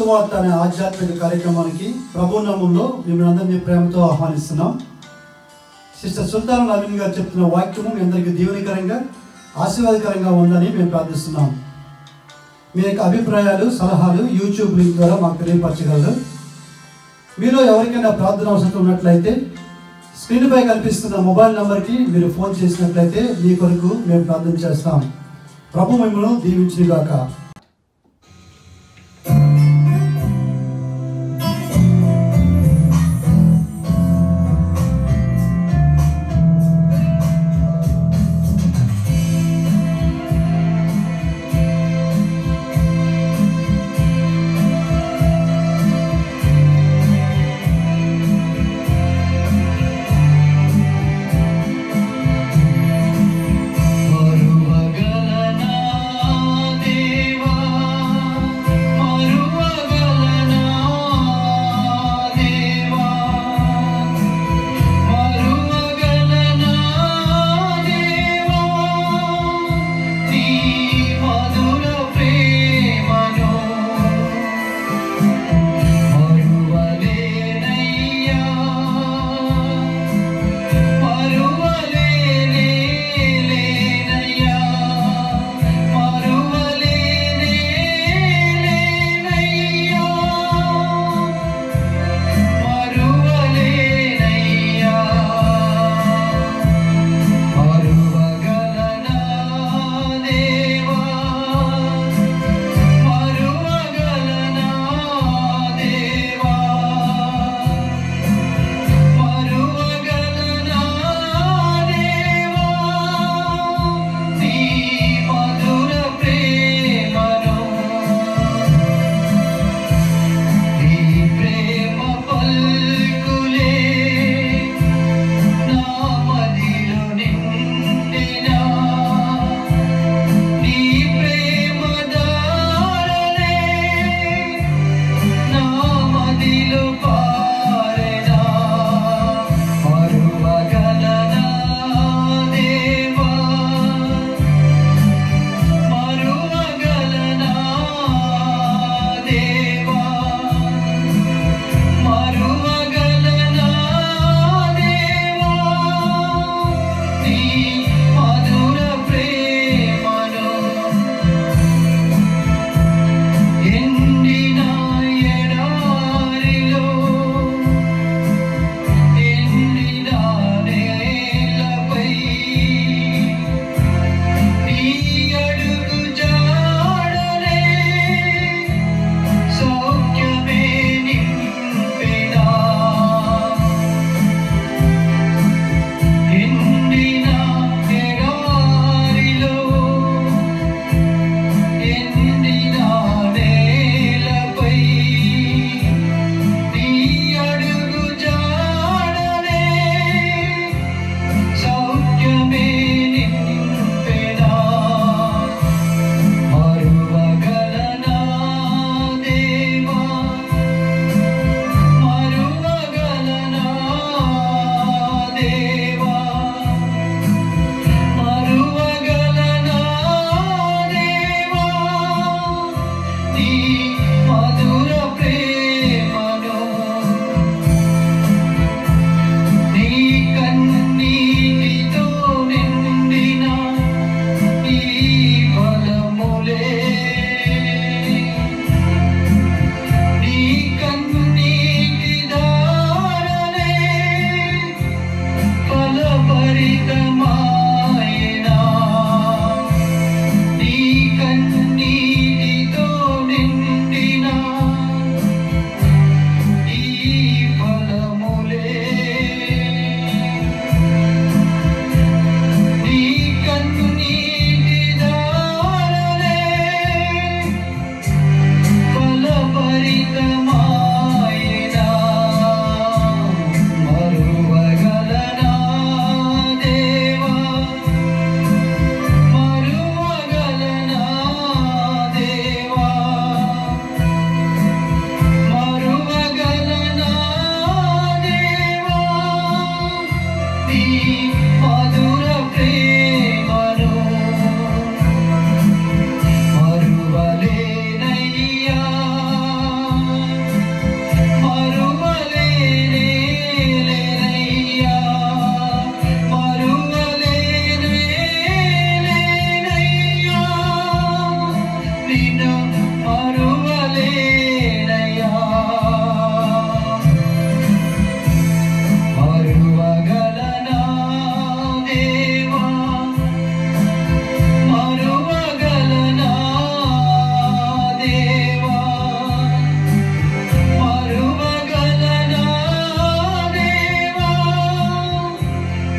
సువార్త అనే ఆధ్యాత్మిక కార్యక్రమానికి ప్రభు నామంలో మిమ్మల్ని అందరినీ ప్రేమతో ఆహ్వానిస్తున్నాం. సిస్టర్ సుల్తాన్ నవీన్ గారు చెప్తున్న వాక్యము మీ అందరికీ దీవెనకరంగా ఆశీర్వాదకరంగా ఉందని మేము ప్రార్థిస్తున్నాం. మీ యొక్క అభిప్రాయాలు సలహాలు యూట్యూబ్ లింక్ ద్వారా మాకు తెలియపరచగలరు. మీలో ఎవరికైనా ప్రార్థన అవసరం ఉన్నట్లయితే స్క్రీన్పై కనిపిస్తున్న మొబైల్ నెంబర్కి మీరు ఫోన్ చేసినట్లయితే మీ కొరకు మేము ప్రార్థన చేస్తాం. ప్రభు మిమ్మల్ని దీవించుగాక.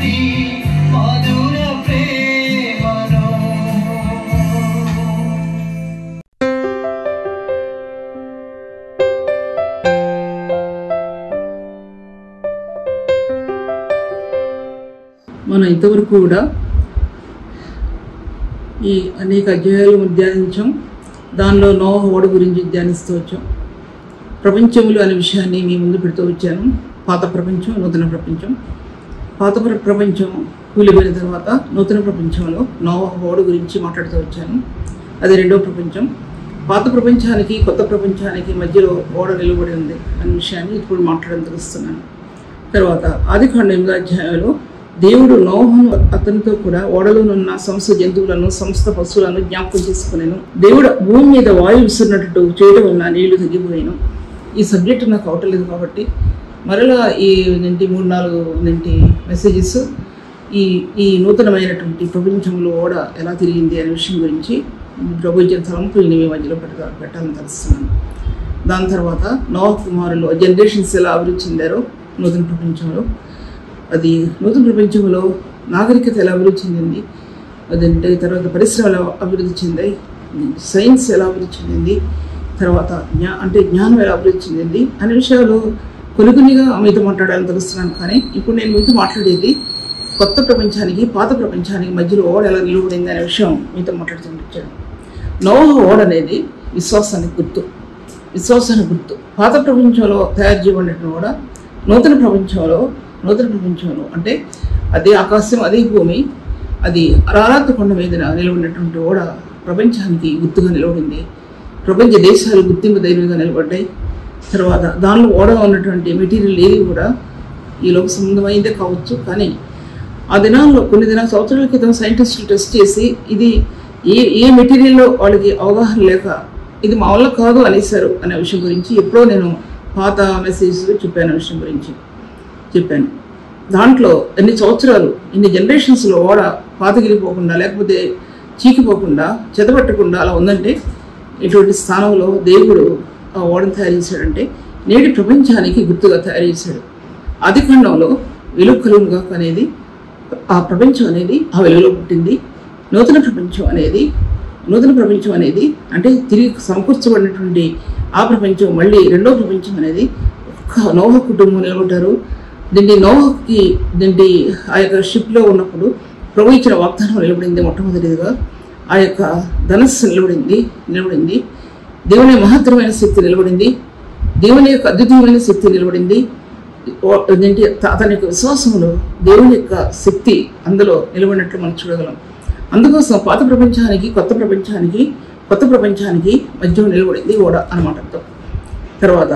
నీ మధుర ప్రేమను. మనం ఇంతవరకు కూడా ఈ అనేక అధ్యాయాలు ధ్యానించాం. దానిలో నోహ ఓడ గురించి ధ్యానిస్తూ వచ్చాం. ప్రపంచములు అనే విషయాన్ని మీ ముందు పెడుతూ వచ్చాను. పాత ప్రపంచం, నూతన ప్రపంచం. పాత ప్రపంచం కూలిపోయిన తర్వాత నూతన ప్రపంచంలో నోహ ఓడ గురించి మాట్లాడుతూ వచ్చాను. అది రెండో ప్రపంచం. పాత ప్రపంచానికి కొత్త ప్రపంచానికి మధ్యలో ఓడ నిలబడి ఉంది అనే విషయాన్ని ఇప్పుడు మాట్లాడడం తెలుస్తున్నాను. తర్వాత ఆదికాండం 8వ అధ్యాయంలో దేవుడు నోహను అతనితో కూడా ఓడలోనున్న సమస్త జంతువులను సమస్త పశువులను జ్ఞాపకం చేసుకునేను. దేవుడు భూమి మీద వాయువు విసిరినట్టు చేయడం వల్ల నీళ్లు తగ్గిపోయాను. ఈ సబ్జెక్ట్ నాకు అవటలేదు కాబట్టి మరలా ఈ 3-4 మెసేజెస్ ఈ నూతనమైనటువంటి ప్రపంచంలో ఓడ ఎలా తిరిగింది అనే విషయం గురించి ప్రభు ఇచ్చిన తలంపుల్ని మీ మధ్యలో పెట్టాలని తెలుస్తున్నాను. దాని తర్వాత నోహ కుమారులు జనరేషన్స్ ఎలా అభివృద్ధి చెందారో నూతన ప్రపంచంలో, అది నూతన ప్రపంచంలో నాగరికత ఎలా అభివృద్ధి చెందింది, అదంటే తర్వాత పరిశ్రమలు ఎలా అభివృద్ధి చెందాయి, సైన్స్ ఎలా అభివృద్ధి చెందింది, తర్వాత జ్ఞానం ఎలా అభివృద్ధి చెందింది అనే విషయాలు కొన్నిగా మీతో మాట్లాడాలని తెలుస్తున్నాను. కానీ ఇప్పుడు నేను మీతో మాట్లాడేది కొత్త ప్రపంచానికి పాత ప్రపంచానికి మధ్యలో ఓడ ఎలా నిలబడింది అనే విషయం మీతో మాట్లాడుతుంటాను. నోహ ఓడ అనేది విశ్వాసానికి గుర్తు. పాత ప్రపంచంలో తయారు చేయబడిన ఓడ నూతన ప్రపంచంలో అంటే అదే ఆకాశం, అదే భూమి, అది అరారాత్ కొండ మీద నిలబడినటువంటి ఓడ ప్రపంచానికి గుర్తుగా నిలబడింది. ప్రపంచ దేశాలు గుర్తింపు ధైర్యంగా నిలబడ్డాయి. తర్వాత దానిలో ఓడ ఉన్నటువంటి మెటీరియల్ ఏది కూడా ఈ లోక సంబంధమైందే కావచ్చు. కానీ ఆ దినాల్లో కొన్ని సంవత్సరాల క్రితం సైంటిస్టులు టెస్ట్ చేసి ఇది ఏ మెటీరియల్లో వాళ్ళకి అవగాహన లేక ఇది మా వల్ల కాదు అనేసారు అనే విషయం గురించి ఎప్పుడో నేను పాత మెసేజ్ చెప్పాను. విషయం గురించి చెప్పాను. దాంట్లో ఎన్ని సంవత్సరాలు, ఎన్ని జనరేషన్స్లో ఓడ పాతగిలిపోకుండా లేకపోతే చీకిపోకుండా చెదపట్టకుండా అలా ఉందంటే ఇటువంటి స్థానంలో దేవుడు ఆ ఓడను తయారు చేశాడంటే నేటి ప్రపంచానికి గుర్తుగా తయారు చేశాడు. ఆదికాండంలో వెలుగు కలుగుగా అనేది ఆ ప్రపంచం అనేది ఆ వెలుగులో పుట్టింది. నూతన ప్రపంచం అనేది అంటే తిరిగి సమకూర్చబడినటువంటి ఆ ప్రపంచం మళ్ళీ రెండో ప్రపంచం అనేది ఒక్క నోహ కుటుంబం నిలబడ్డారు. నోహకి ఆ యొక్క షిప్లో ఉన్నప్పుడు ప్రభు ఇచ్చిన వాగ్దానం నిలబడింది. మొట్టమొదటిగా ఆ యొక్క ధనస్సు నిలబడింది. దేవుని మహత్తరమైన శక్తి నిలబడింది. దేవుని యొక్క అద్భుతమైన శక్తి నిలబడింది. అతని యొక్క విశ్వాసంలో దేవుని యొక్క శక్తి అందులో నిలబడినట్లు మనం చూడగలం. అందుకోసం పాత ప్రపంచానికి కొత్త ప్రపంచానికి మధ్య నిలబడింది ఓడ అన్నమాట. తర్వాత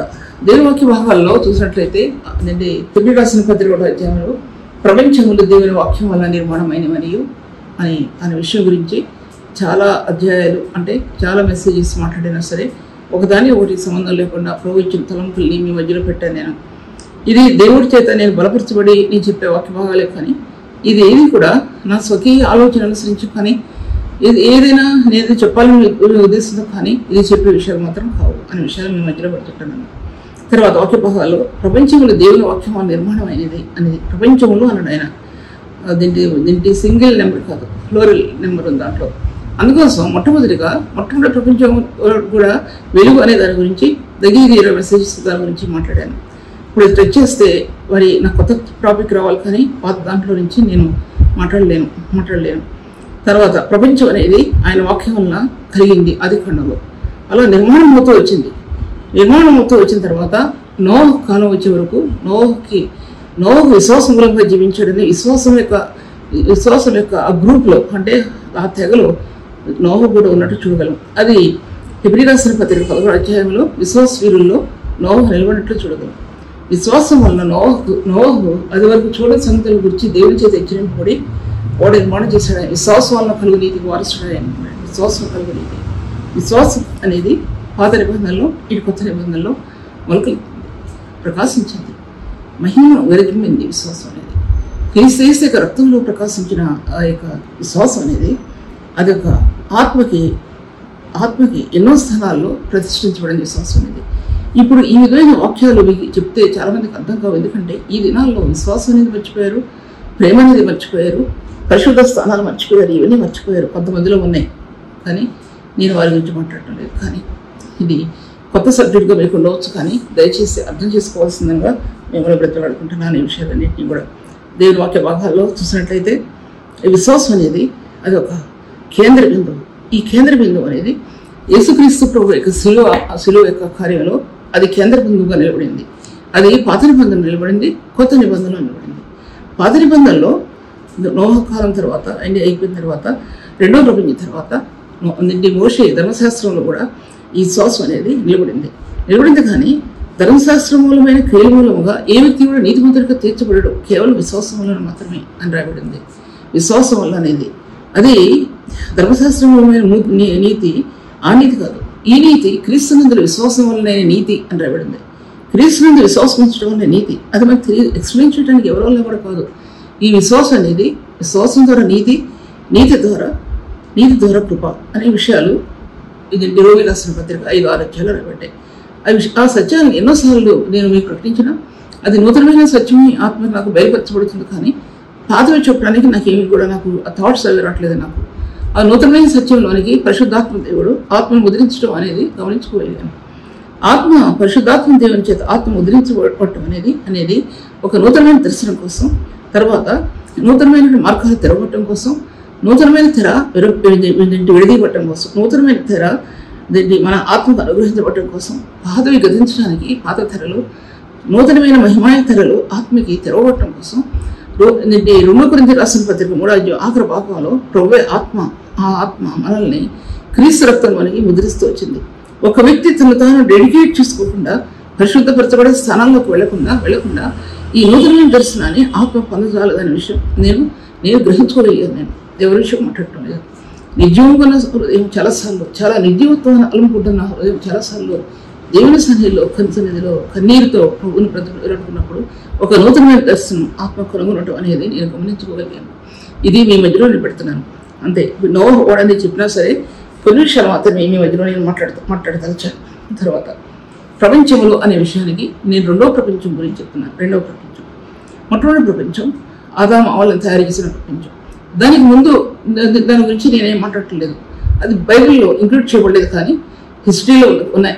దేవుని వాక్య భాగాల్లో చూసినట్లయితే తిరిగి రాసిన పత్రిక అధ్యాయంలో ప్రపంచములు దేవుని వాక్యం వల్ల నిర్మాణమైనవనియు అనే విషయం గురించి చాలా అధ్యాయాలు అంటే చాలా మెసేజెస్ మాట్లాడినా సరే ఒకదాని ఒకటి సంబంధం లేకుండా ప్రభు ఇచ్చిన తలంపుల్ని మీ మధ్యలో పెట్టాను నేను. ఇది దేవుడి చేత నేను బలపరచబడి నేను చెప్పే వాక్య భాగాలే, కానీ ఇది ఏది కూడా నా స్వకీయ ఆలోచన అనుసరించి కానీ ఏదైనా నేను చెప్పాలని ఉద్దేశంతో కానీ ఇది చెప్పే విషయాలు మాత్రం కావు అనే విషయాలు మీ మధ్యలో పెడుతుంటాను. తర్వాత వాక్య భాగాల్లో ప్రపంచంలో దేవుని వాక్యం నిర్మాణం అనేది ప్రపంచంలో అన్నాడు ఆయన. దీంటి సింగిల్ నెంబర్ కాదు, ఫ్లోరల్ నెంబర్ ఉంది దాంట్లో. అందుకోసం మొట్టమొదటి ప్రపంచం కూడా వెలుగు అనే దాని గురించి దగ్గర 20 మెసేజెస్ దాని గురించి మాట్లాడాను. ఇప్పుడు టచ్ చేస్తే మరి నాకు కొత్త టాపిక్ రావాలి, కానీ పాత దాంట్లో నుంచి నేను మాట్లాడలేను. తర్వాత ప్రపంచం అనేది ఆయన వాక్యం వల్ల కలిగింది ఆదికాండంలో. అలా నిర్మాణం అవుతూ వచ్చిన తర్వాత నోహ కాలం వచ్చే వరకు నోహకు విశ్వాసం మూలంగా జీవించాడని విశ్వాసం యొక్క ఆ గ్రూప్లో అంటే ఆ తెగలో నోహ కూడా ఉన్నట్టు చూడగలం. అది హెబ్రీ రాసిన పత్రిక 11వ అధ్యాయంలో విశ్వాస వీరుల్లో నోహ నిలబడినట్లు చూడగలం. విశ్వాసం వల్ల నోహు అది వరకు చూడని సంగతుల గురించి దేవుని చేత హెచ్చరింపబడి ఓడ నిర్మాణం చేశాడు. విశ్వాసం వల్ల కలుగు నీతికి వారసుడు అన్నాడు. విశ్వాసం అనేది పాత నిబంధనలో ఇటు కొత్త నిబంధనలో మొలకలు ప్రకాశించింది, మహిమను వెలిగింది. విశ్వాసం అనేది క్రీస్తు యొక్క రక్తంలో ప్రకాశించిన ఆ యొక్క విశ్వాసం అనేది అదొక ఆత్మకి ఎన్నో స్థానాల్లో ప్రతిష్ఠించబడింది విశ్వాసం అనేది. ఇప్పుడు ఈ విధమైన వాక్యాలు మీకు చెప్తే చాలామందికి అర్థం కావు, ఎందుకంటే ఈ దినాల్లో విశ్వాసం అనేది మర్చిపోయారు, ప్రేమ అనేది మర్చిపోయారు, పరిశుద్ధ స్థానాలు మర్చిపోయారు, ఇవన్నీ మర్చిపోయారు. కొంతమందిలో ఉన్నాయి, కానీ నేను వారి గురించి మాట్లాడటం లేదు. కానీ ఇది కొత్త సబ్జెక్టుగా మీకు ఉండవచ్చు, కానీ దయచేసి అర్థం చేసుకోవాల్సిందిగా మిమ్మల్ని బ్రతిలాడుకుంటున్నాను. ఈ విషయాలన్నింటినీ కూడా దేవుని వాక్య భాగాల్లో చూసినట్లయితే ఈ విశ్వాసం అనేది అది ఒక కేంద్ర బిందువు. ఈ కేంద్ర బిందువు అనేది యేసుక్రీస్తు ప్రభు యొక్క శిలువ యొక్క కార్యంలో అది కేంద్ర బిందువుగా నిలబడింది. అది పాత నిబంధనలో నిలబడింది, కొత్త నిబంధనలో నిలబడింది. పాత నిబంధనలో నోహ కాలం తర్వాత అయిపోయిన తర్వాత రెండో ప్రపంచం తర్వాత మోషే ధర్మశాస్త్రంలో కూడా ఈ విశ్వాసం అనేది నిలబడింది. కానీ ధర్మశాస్త్ర మూలమైన క్రియల మూలముగా ఏ వ్యక్తి కూడా నీతిమంతుడిగా తీర్చబడడు, కేవలం విశ్వాసం వలన మాత్రమే అని రాయబడింది. విశ్వాసం వల్ల అనేది అది ధర్మశాస్త్ర మూలమైన నీతి, ఆ నీతి కాదు. ఈ నీతి క్రీస్తునందుల విశ్వాసం వల్లనే నీతి అని రాయబడింది. క్రీస్తునందు విశ్వాసం ఉంచడం వల్ల నీతి. అది మనకు ఎక్స్ప్లెయిన్ చేయడానికి ఎవరి వల్ల కూడా కాదు. ఈ విశ్వాసం అనేది విశ్వాసం ద్వారా నీతి ద్వారా కృప అనే విషయాలు ఇది రోగి రాసిన పత్రిక 5-6 అధ్యాయాలు రాబట్టాయి. ఆ సత్యాన్ని ఎన్నోసార్లు నేను మీకు ప్రకటించిన అది నూతనమైన సత్యమే ఆత్మకు నాకు బయలుపరచబడుతుంది. కానీ పాతవి చెప్పడానికి నాకు ఆ థాట్స్ అవి రావట్లేదు. నాకు ఆ నూతనమైన సత్యంలోనికి పరిశుద్ధాత్మ దేవుడు ఆత్మను ముద్రించడం అనేది గమనించుకోగలిగాను. పరిశుద్ధాత్మ దేవుని చేత ఆత్మ ముద్రించబడటం అనేది ఒక నూతనమైన దర్శనం కోసం, తర్వాత నూతనమైన మార్గాలు తెరవటం కోసం, నూతనమైన తెర విడదీయబట్టడం కోసం, నూతనమైన తెర మన ఆత్మకు అనుగ్రహించబడటం కోసం, పాతవి గతించడానికి పాత తెరలు, నూతనమైన మహిమాయ తెరలు ఆత్మకి తెరవబట్టడం కోసం 2 కొరింథీయులకు రాసిన పత్రిక 3వ అధ్యాయం ఆఖరి భాగంలో ప్రభువే ఆ ఆత్మ మనల్ని క్రీస్తు రక్తం మనకి ముద్రిస్తూ వచ్చింది. ఒక వ్యక్తి తను తాను డెడికేట్ చేసుకోకుండా, పరిశుద్ధపరచబడే స్థానాల్లోకి వెళ్లకుండా ఈ నూతనమైన దర్శనాన్ని ఆత్మ పొందజాలదనే విషయం నేను గ్రహించుకోగలిగాను. నేను ఎవరి విషయం మాట్లాడటం లేదు. నిర్జీవంగా హృదయం చాలాసార్లు, చాలా నిర్జీవత్వాన్ని అలుముకుంటున్న హృదయం చాలాసార్లు దేవుని సన్నిధిలో కన్నీరుతో ప్రభువుని బ్రతుకున్నప్పుడు ఒక నూతనమైన దర్శనం ఆత్మ కనుగొనటం అనేది నేను గమనించుకోగలిగాను. ఇది మీ మధ్యలో నేను పెడుతున్నాను అంతే. నోహ ఓడని చెప్పినా సరే కొన్ని విషయాలు మాత్రమే మీ మధ్యలో నేను మాట్లాడదలిచాను. తర్వాత ప్రపంచంలో అనే విషయానికి నేను రెండవ ప్రపంచం గురించి చెప్తున్నాను. రెండవ ప్రపంచం, మొట్టమొదటి ప్రపంచం ఆదాము అవ్వలను తయారు చేసిన ప్రపంచం. దానికి ముందు దాని గురించి నేనేం మాట్లాడట్లేదు. అది బైబిల్లో ఇంక్లూడ్ చేయబడలేదు, కానీ హిస్టరీలో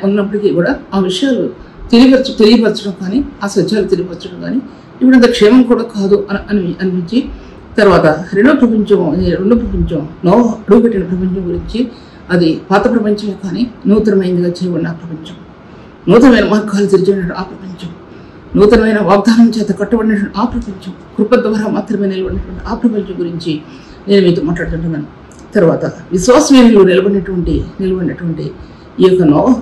ఉన్నప్పటికీ కూడా ఆ విషయాలు తెలియపరచడం కానీ, ఆ సత్యాలు తెలియపరచడం కానీ ఇప్పుడు అంత క్షేమం కూడా కాదు అని అనిపించి, తర్వాత రెండో ప్రపంచం నోహ అడుగుపెట్టిన ప్రపంచం గురించి, అది పాత ప్రపంచమే కానీ నూతనమైనదిగా చేయబడిన ప్రపంచం, నూతనమైన మార్గాలు తెరిచినటువంటి ఆ ప్రపంచం, నూతనమైన వాగ్దానం చేత కట్టబడినటువంటి ఆ ప్రపంచం, కృప ద్వారా మాత్రమే నిలబడినటువంటి ఆ ప్రపంచం గురించి నేను మీతో మాట్లాడుతుంటున్నాను. తర్వాత విశ్వాసమేలో నిలబడినటువంటి ఈ యొక్క నోహ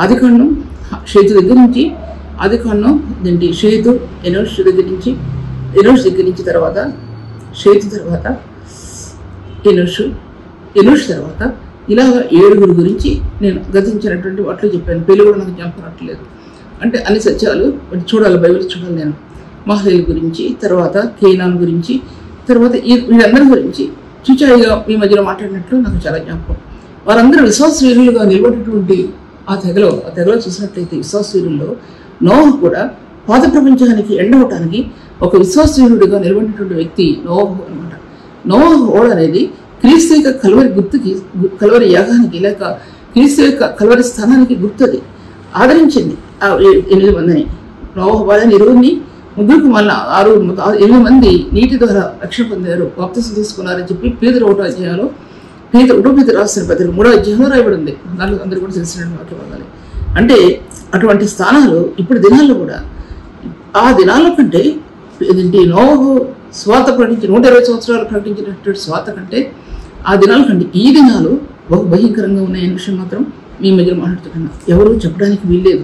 ఆదికాండం షేతు దగ్గర నుంచి, షేతు ఎనోష్ దగ్గర నుంచి తర్వాత షేతు తర్వాత ఎనోష్ తర్వాత ఇలాగ 7 గురించి నేను గతించినటువంటి వాటిలో చెప్పాను. పేర్లు కూడా నాకు జ్ఞాపకం రావట్లేదు. అంటే అన్ని సత్యాలు చూడాలి, బైబిల్ చూడాలి. నేను మహలేల గురించి, తర్వాత కేనాన్ గురించి, తర్వాత వీళ్ళందరి గురించి చూచాయిగా మీ మధ్యలో మాట్లాడినట్లు నాకు చాలా జ్ఞాపకం. వారందరూ విశ్వాసవీరులుగా నిలబడినటువంటి ఆ తెగలో చూసినట్లయితే విశ్వాసవీరుల్లో నోహ కూడా పాత ప్రపంచానికి ఎండవటానికి ఒక విశ్వాసవీరుడిగా నిలబడినటువంటి వ్యక్తి నోహ అనమాట. నోహ ఓడ అనేది క్రీస్తు యొక్క కల్వరి యాగానికి, లేక క్రీస్తు యొక్క కల్వరి స్థానానికి గుర్తుది. ఆదరించింది ఆ 8 మందిని. నోహ వాళ్ళని 20 ముగ్గురికి మళ్ళీ 8 మంది నీటి ద్వారా రక్షణ పొందారు, బాప్తిసం తీసుకున్నారని చెప్పి పేతురు 1వ అధ్యాయంలో పేతురు రాసిన పత్రిక 3వ అధ్యాయంలో రాయబడింది. దాంట్లో అందరూ కూడా తెలిసినటువంటి వాక్య భాగాలు. అంటే అటువంటి స్థానాలు ఇప్పుడు దినాల్లో కూడా, ఆ దినాల కంటే నోహ స్వార్థ ప్రకటించి 120 సంవత్సరాలు ప్రకటించినటువంటి స్వార్థ కంటే ఆ దినాల కంటే ఈ దినాలు బహు భయంకరంగా ఉన్నాయనే విషయం మాత్రం మీ మధ్య మాట్లాడుతున్నా. ఎవరు చెప్పడానికి వీల్లేదు,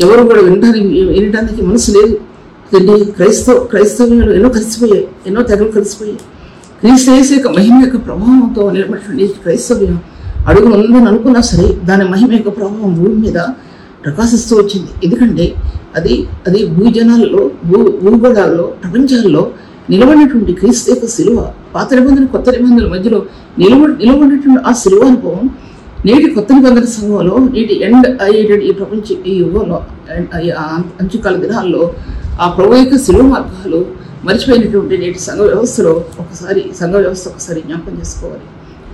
ఎవరు కూడా వినడానికి మనసు లేదు. క్రైస్తవ్యంలో ఎన్నో తెగలు కలిసిపోయాయి. క్రీస్తు యొక్క మహిమ యొక్క ప్రభావంతో నిలబడినటువంటి క్రైస్తవ్యం అడుగు ఉందని అనుకున్నా సరే దాని మహిమ యొక్క ప్రభావం భూమి మీద ప్రకాశిస్తూ వచ్చింది. ఎందుకంటే అది భూజనాల్లో, భూగోళాల్లో, ప్రపంచాల్లో నిలబడినటువంటి క్రీస్తు యొక్క శిలువ, పాత నిబంధన కొత్త నిబంధనల మధ్యలో నిలబడినటువంటి ఆ శిలువ అనుభవం నేటి కొత్త నిబంధన సంఘంలో, నేటి ఎండ్ అయ్యేటటువంటి ఈ ప్రపంచ ఈ యుగంలో, అంచుకాల దినాల్లో ఆ ప్రభు యొక్క శిలువ మార్గాలు మర్చిపోయినటువంటి నేటి సంఘ వ్యవస్థలో సంఘ వ్యవస్థ ఒకసారి జ్ఞాపకం చేసుకోవాలి.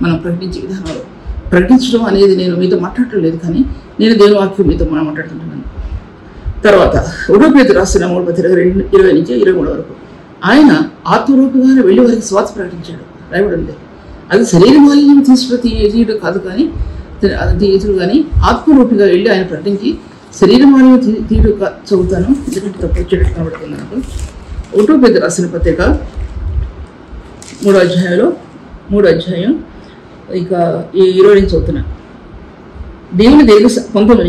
మనం ప్రకటించే విధానంలో ప్రకటించడం అనేది నేను మీతో మాట్లాడటం లేదు, కానీ నేను దేవుని వాక్యం మీతో మనం మాట్లాడుతుంటున్నాను. తర్వాత 1 పేతురు రాసిన 3:20-23 వరకు ఆయన ఆత్మరూపంగానే వెళ్ళి వారికి స్వార్థ ప్రకటించాడు రాయబడింది. అది శరీర మాలిన్యం తీయడు కాదు, కానీ తీయడు కానీ ఆత్మరూపిగా వెళ్ళి ఆయన ప్రకటించి శరీర మాలిన్యం తీయడు చదువుతాను, ఎందుకంటే తప్పు వచ్చేటట్టు కనబడుతుంది నాకు. 1 పేతురు రాసిన పత్రిక 3వ అధ్యాయం ఇక 20 నుంచి చదువుతున్నాను. దేవుని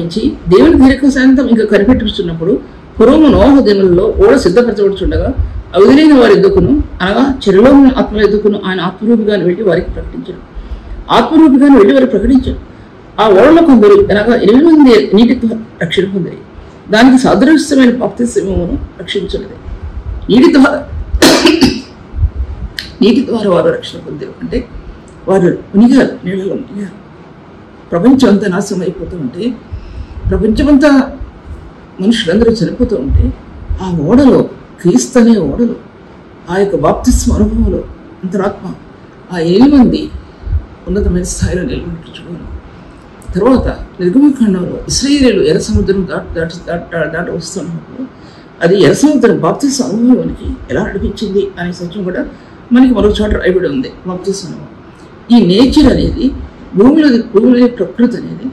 నుంచి దేవుని దీర్ఘశాంతం ఇంకా కనిపెట్టుచున్నప్పుడు పూర్వము నోహ దినులలో ఓడ సిద్ధపరచబడుచుండగా అవధిలేని వారి ఎద్దుకును అనగా చెరలోని ఆత్మల ఎద్దుకును ఆయన ఆత్మరూపిగాని వెళ్ళి వారికి ప్రకటించాడు. ఆ ఓడలో కొందరు అనగా 8 మంది నీటితో రక్షణ పొందిరి. దానికి సాదృశ్యమైన బాప్తిస్మమును రక్షించున్నది. నీటి ద్వారా వారు రక్షణ పొందారు అంటే వారు మునిగారు, నీళ్ళలో మునిగారు. ప్రపంచం అంతా నాశనం అయిపోతూ ఉంటే, ప్రపంచమంతా మనుషులందరూ చనిపోతూ ఉంటే, ఆ ఓడలో క్రీస్తు అనే ఓడలో ఆ యొక్క బాప్తిస్మ అనుభవంలో అంతరాత్మ ఆ 8 మంది ఉన్నతమైన స్థాయిలో నిలబడి చూడాలి. తర్వాత నిర్గమకాండంలో ఇశ్రాయేలీయులు ఎర్ర సముద్రం దాట వస్తున్నప్పుడు అది ఎర్ర సముద్రం బాప్తిస్మ అనుభవానికి ఎలా నడిపించింది అనే సత్యం కూడా మనకి మరొక చోట రాయబడి ఉంది. బాప్తిస్మ అనుభవం, ఈ నేచర్ అనేది భూమిలోని ప్రకృతి అనేది,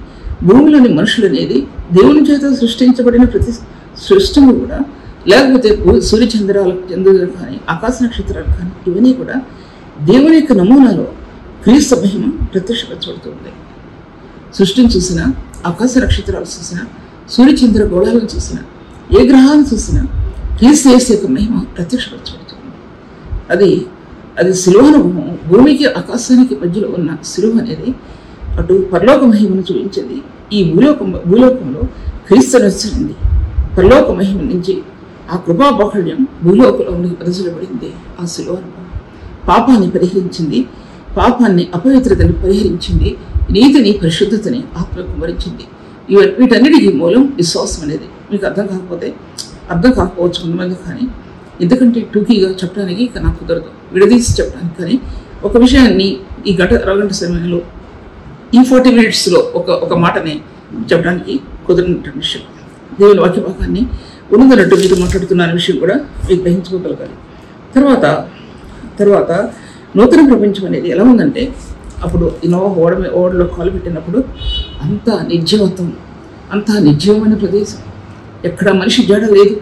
భూమిలోని మనుషులు అనేది, దేవుని చేత సృష్టించబడిన ప్రతి సృష్టిని కూడా, లేకపోతే సూర్య చంద్రులు కానీ ఆకాశ నక్షత్రాలు కానీ ఇవన్నీ కూడా దేవుని యొక్క నమూనాలో క్రీస్తు మహిమ ప్రత్యక్షపరచబడుతుంది. సృష్టిని చూసినా, ఆకాశ నక్షత్రాలు చూసినా, సూర్య చంద్ర గోళాలను చూసినా, ఏ గ్రహాలను చూసినా క్రీస్తు యేసు యొక్క మహిమ ప్రత్యక్షపరచబడుతుంది. అది శిలువ అనుభవం. భూమికి ఆకాశానికి మధ్యలో ఉన్న శిలువ అనేది అటు పరలోక మహిమను చూపించింది. ఈ భూలోకంలో క్రీస్తును వచ్చింది. పరలోక మహిమ నుంచి ఆ కృపా బాహుళ్యం భూలోకంలోనికి ప్రదర్శించబడింది. ఆ శిలువ అనుభవం పాపాన్ని పరిహరించింది, పాపాన్ని అపవిత్రతని పరిహరించింది, నీతిని పరిశుద్ధతని ఆత్మకు కుమరించింది. వీటన్నిటికీ మూలం విశ్వాసం అనేది. మీకు అర్థం కాకపోవచ్చు కొంతమంది, కానీ ఎందుకంటే టూకీగా చెప్పడానికి ఇక నాకు కుదరదు, విడదీసి చెప్పడానికి. కానీ ఒక విషయాన్ని ఈ అరగంట సమయంలో ఈ 40 minutesలో ఒక మాటని చెప్పడానికి కుదరనటువంటి విషయం. దేవుని వాక్య భాగాన్ని ఉన్నదన్నట్టు మీరు మాట్లాడుతున్న విషయం కూడా మీకు గ్రహించుకోగలగాలి. తర్వాత నూతన ప్రపంచం అనేది ఎలా ఉందంటే, అప్పుడు నోవహు ఓడలో కాలు పెట్టినప్పుడు అంతా నిర్జీవమైన ప్రదేశం, ఎక్కడ మనిషి జాడ లేదు,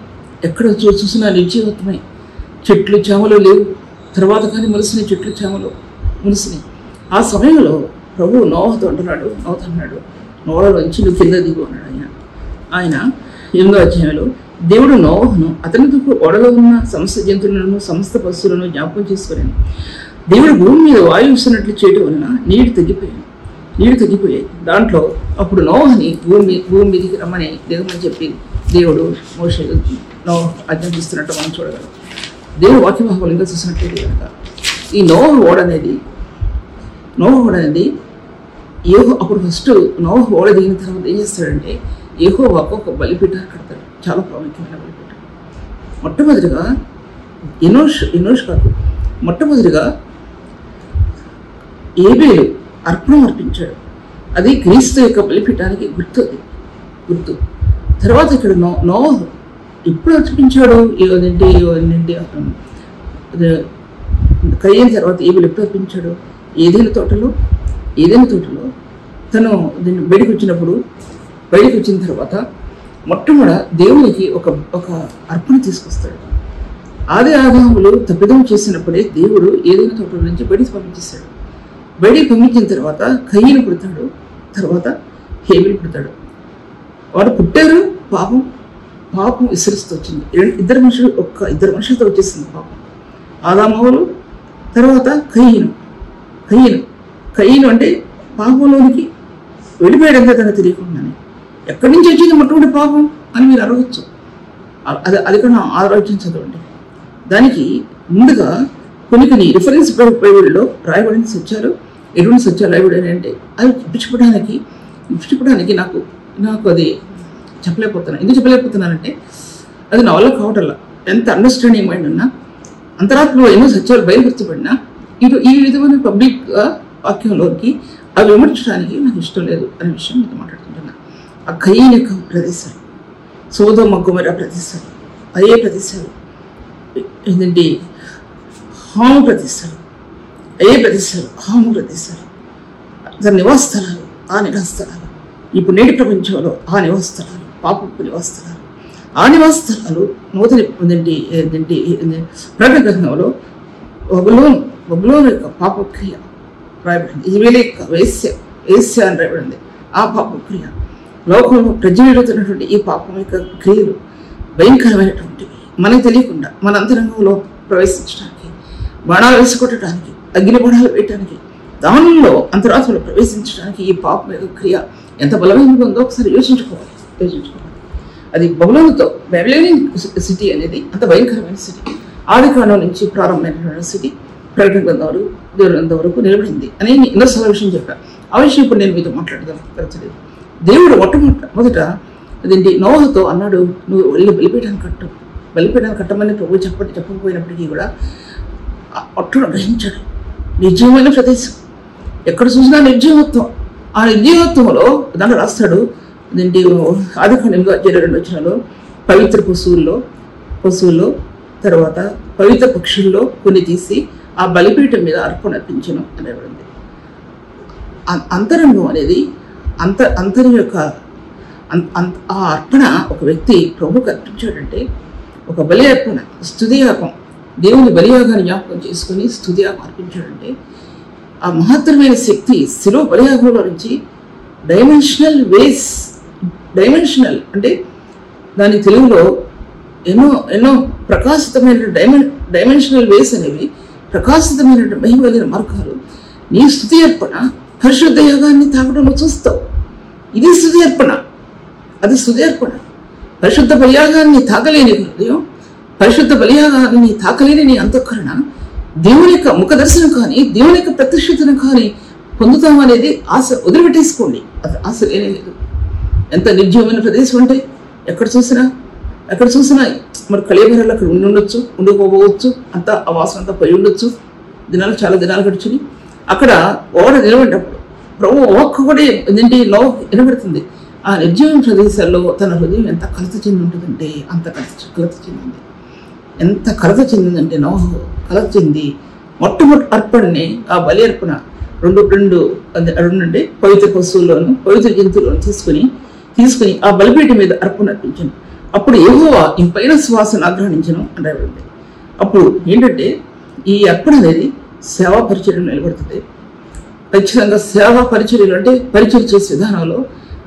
ఎక్కడ చూసినా నిర్జీవత్వమే, చెట్లు చేమలు లేవు. తర్వాత కానీ మొలిసినాయి, చెట్లు చేమలు మొలిసినాయి. ఆ సమయంలో ప్రభు నోవహుతో అంటున్నాడు, నోడలోంచి నువ్వు కింద దిగు అన్నాడు. ఆయన 8వ అధ్యాయంలో దేవుడు నోవహును అతనితో ఓడలో ఉన్న సమస్త జంతువులను సమస్త పశువులను జ్ఞాపకం చేసుకున్నాను. దేవుడు భూమి మీద వాయువు ఇస్తున్నట్లు చేయడం వలన నీరు తగ్గిపోయాయి. దాంట్లో అప్పుడు నోవహుని భూమి మీదకి రమ్మని దిగమని చెప్పి దేవుడు మోషే నోవహు ఆజ్ఞాపిస్తున్నట్టు మనం చూడగలం. దేవుడు వాక్యభాగంలో ఇంకా చూసినట్లయితే కనుక ఈ నోవహు ఓడ అనేది అప్పుడు ఫస్ట్ నోవహు ఓడ దిగిన తర్వాత ఏం చేస్తాడంటే, యెహోవాకు ఒక బలిపీఠాన్ని కడతాడు. చాలా ప్రాముఖ్యమైన బలిపీఠం. మొట్టమొదటిగా ఏబేలు అర్పణం అర్పించాడు. అది క్రీస్తు యొక్క బలిపీఠానికి గుర్తు. తర్వాత ఇక్కడ నోవహు ఎప్పుడు అర్పించాడు? కయ్యని తర్వాత ఏబేలు ఎప్పుడు అర్పించాడు? ఏదైనా తోటలో తను దీన్ని బయటకు వచ్చిన తర్వాత దేవునికి ఒక అర్పణ తీసుకొస్తాడు. ఆదాములు తప్పిదం చేసినప్పుడే దేవుడు ఏదైనా తోటల నుంచి బయటికి పంపించేస్తాడు. బయటికి పంపించిన తర్వాత కయ్యను పుడతాడు, తర్వాత హేబేలు పుడతాడు. వాడు పుట్టారు, పాపం విసిరిస్తూ వచ్చింది. ఇద్దరు మనుషులతో వచ్చేసింది పాపం. ఆదామవులు, తర్వాత కయ్యను అంటే పాపంలోనికి వెళ్ళిపోయాడంతా తనకు తెలియకుండానే. ఎక్కడి నుంచి వచ్చింది మొట్టమొదటి పాపం అని మీరు అడగచ్చు. అది కూడా ఆలోచించదండి. దానికి ముందుగా కొన్ని రిఫరెన్స్ బైబిల్లో రాయబడిన సత్యాలు, ఎటువంటి సత్యాలు రాయబడి అంటే అది ఇప్పించుకోవడానికి నాకు అది చెప్పలేకపోతున్నాను. ఎందుకు చెప్పలేకపోతున్నానంటే అది నా వల్ల కావటంలా. ఎంత అండర్స్టాండింగ్ మైండ్ ఉన్నా అంతరాత్మలో ఎన్నో సత్యాలు బయలుపరచబడినా ఈ విధమైన పబ్లిక్ వాక్యంలోకి అవి విమర్శించడానికి నాకు ఇష్టం లేదు అనే విషయం మీతో మాట్లాడుతుంటున్నా. ఆ కయీన్ యొక్క ప్రదేశాలు, సొదొమ గొమొర్రా ప్రదేశాలు, అయ్యే ప్రదేశాలు ఏంటంటే హాము ప్రదేశాలు, అయ్యే ప్రదేశాలు, హాము ప్రదేశాలు, దాని నివాస స్థలాలు, ఆ నివాస స్థలాలు, ఇప్పుడు నేటి ప్రపంచంలో ఆ నివాస స్థలాలు, పాపపు నివాస స్థలాలు, ఆ నివాస స్థలాలు నూతన ఏంటంటే ప్రకటన గ్రంథంలో బబులోను యొక్క పాపక్రియ రాయబడింది. ఇజ్రాయేలు యొక్క వేశ్య అని రాయబడింది. ఆ పాపక్రియ లోకంలో ప్రజ్వలితున్నటువంటి ఈ పాపం యొక్క క్రియలు భయంకరమైనటువంటివి. మనకు తెలియకుండా మన అంతరంగంలో ప్రవేశించడానికి, బాణాలు వేసుకొట్టడానికి, అగ్ని బాణాలు వేయటానికి, దానిలో అంతరాత్మలో ప్రవేశించడానికి ఈ పాపం యొక్క క్రియ ఎంత బలమైనది ఉందో ఒకసారి యోచించుకోవాలి. అది బబులోనుతో బాబిలోనియన్ సిటీ అనేది అంత భయంకరమైన సిటీ. ఆది కాండం నుంచి ప్రారంభమైనటువంటి సిటీ ప్రకటన గ్రంథం దేవుని గ్రంథం వరకు నిలబడింది అని ఎన్నోసార్లు విషయం చెప్పాను. ఆ విషయం ఇప్పుడు నేను మీతో మాట్లాడలేదు. దేవుడు మొదట అదేంటి నోహతో అన్నాడు, నువ్వు వెళ్ళి బలిపీఠాన్ని కట్టమని ప్రభు చెప్పకపోయినప్పటికీ కూడా అట్టును గ్రహించాడు. నిర్జీవమైన ప్రదేశం, ఎక్కడ చూసినా నిర్జీవత్వం. ఆ నిర్జీవత్వంలో దాంట్లో రాస్తాడు అదేంటి ఆది కాండం 22 వచనాల్లో పవిత్ర పశువుల్లో తర్వాత పవిత్ర పక్షుల్లో కొన్ని తీసి ఆ బలిపీఠం మీద అర్పణ అర్పించను అనేబడింది. అంతరంగం అనేది అంతరం యొక్క ఆ అర్పణ ఒక వ్యక్తి ప్రభువుకు అర్పించాడంటే ఒక బలి అర్పణ, స్తుతియాగం, దేవుని బలియాగాన్ని జ్ఞాపకం చేసుకుని స్తుతియాగం అర్పించాడంటే ఆ మహత్తరమైన శక్తి శిలో బలియాగంలో నుంచి డైమెన్షనల్ అంటే దాని తెలుగులో ఎన్నో ప్రకాశితమైన డైమెన్షనల్ వేస్ అనేవి, ప్రకాశితమైన మహిమ కలిగిన మార్గాలు. నీ స్తుతి అర్పణ పరిశుద్ధ యాగాన్ని తాగడంలో చూస్తావు. ఇది స్తుతి అర్పణ, అది స్తుతి అర్పణ. పరిశుద్ధ బలియాగాన్ని తాకలేని హృదయం, పరిశుద్ధ బలియాగాన్ని తాకలేని నీ అంతఃకరణ దేవుని యొక్క ముఖ దర్శనం కానీ దేవుని యొక్క ప్రత్యక్షతను కానీ పొందుతాం అనేది ఆశ వదిలిపెట్టేసుకోండి. అది ఆశ లేనే లేదు. ఎంత నిర్జీవమైన ప్రదేశం అంటే ఎక్కడ చూసినా మరి కలియబరాలు అక్కడ ఉండొచ్చు, ఉండిపోవచ్చు, అంతా ఆ వాసన అంతా పోయి ఉండొచ్చు. చాలా దినాలు గడిచినాయి. అక్కడ ఓడ నిలబడినప్పుడు ప్రభు ఒక్క కూడా ఏంటంటే వినబడుతుంది. ఆ నిర్జీవమైన ప్రదేశాల్లో తన హృదయం ఎంత కలత చెంది ఉంటుందంటే అంత కలత చెందింది. ఎంత కలత చెందిందంటే నోహు కలత చెంది మొట్టమొదటి అర్పణని, ఆ బలి అర్పణ రెండు పవిత్ర పశువుల్లోను పవిత్ర జంతువులను తీసుకుని ఆ బలిపీఠం మీద అర్పణ అర్పించను. అప్పుడు యెహోవా ఇంపైన సువాసన ఆగ్రహించను అని రాయబడింది. అప్పుడు ఏంటంటే ఈ అర్పణ అనేది సేవా పరిచర్యలు నిలబడుతుంది. ఖచ్చితంగా సేవా పరిచర్యలు అంటే పరిచర్య చేసే విధానంలో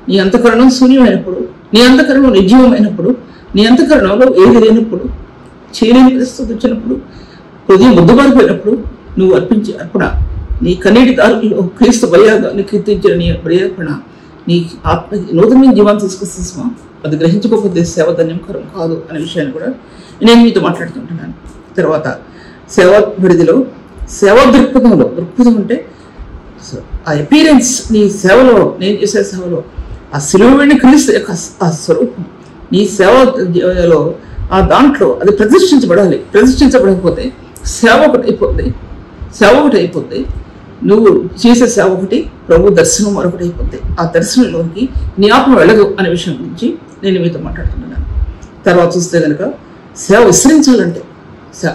నీ అంతఃకరణం శూన్యమైనప్పుడు, నీ అంతఃకరణం నిర్జీవమైనప్పుడు, నీ అంతఃకరణంలో ఏది లేనప్పుడు, చేయలేని పరిస్థితి వచ్చినప్పుడు, హృదయం ముద్దుబారిపోయినప్పుడు నువ్వు అర్పించే అర్పణ, నీ కన్నీటి దారుల్లో క్రీస్తు బలియాగాన్ని కీర్తించిన నీ బలియార్పణ నీ ఆత్మకి నూతనమైన జీవాన్ని తీసుకొస్తామా, అది గ్రహించుకోకపోతే సేవ ధన్యంకరం కాదు అనే విషయాన్ని కూడా నేను మీతో మాట్లాడుతుంటున్నాను. తర్వాత సేవా పరిధిలో సేవా దృక్పథం అంటే ఆ అపీరెన్స్, నీ సేవలో నేను చేసే సేవలో ఆ సిలువని క్రీస్తు యొక్క ఆ స్వరూపం నీ సేవలో ఆ దాంట్లో అది ప్రతిష్ఠించబడాలి. ప్రతిష్ఠించబడకపోతే సేవ ఒకటి అయిపోద్ది. నువ్వు చేసే సేవ ఒకటి, ప్రభు దర్శనం మరొకటి అయిపోద్ది. ఆ దర్శనంలోకి నీ ఆత్మ వెళ్ళదు అనే విషయం గురించి నేను మీతో మాట్లాడుతున్నాను. తర్వాత చూస్తే కనుక సేవ విస్తరించాలంటే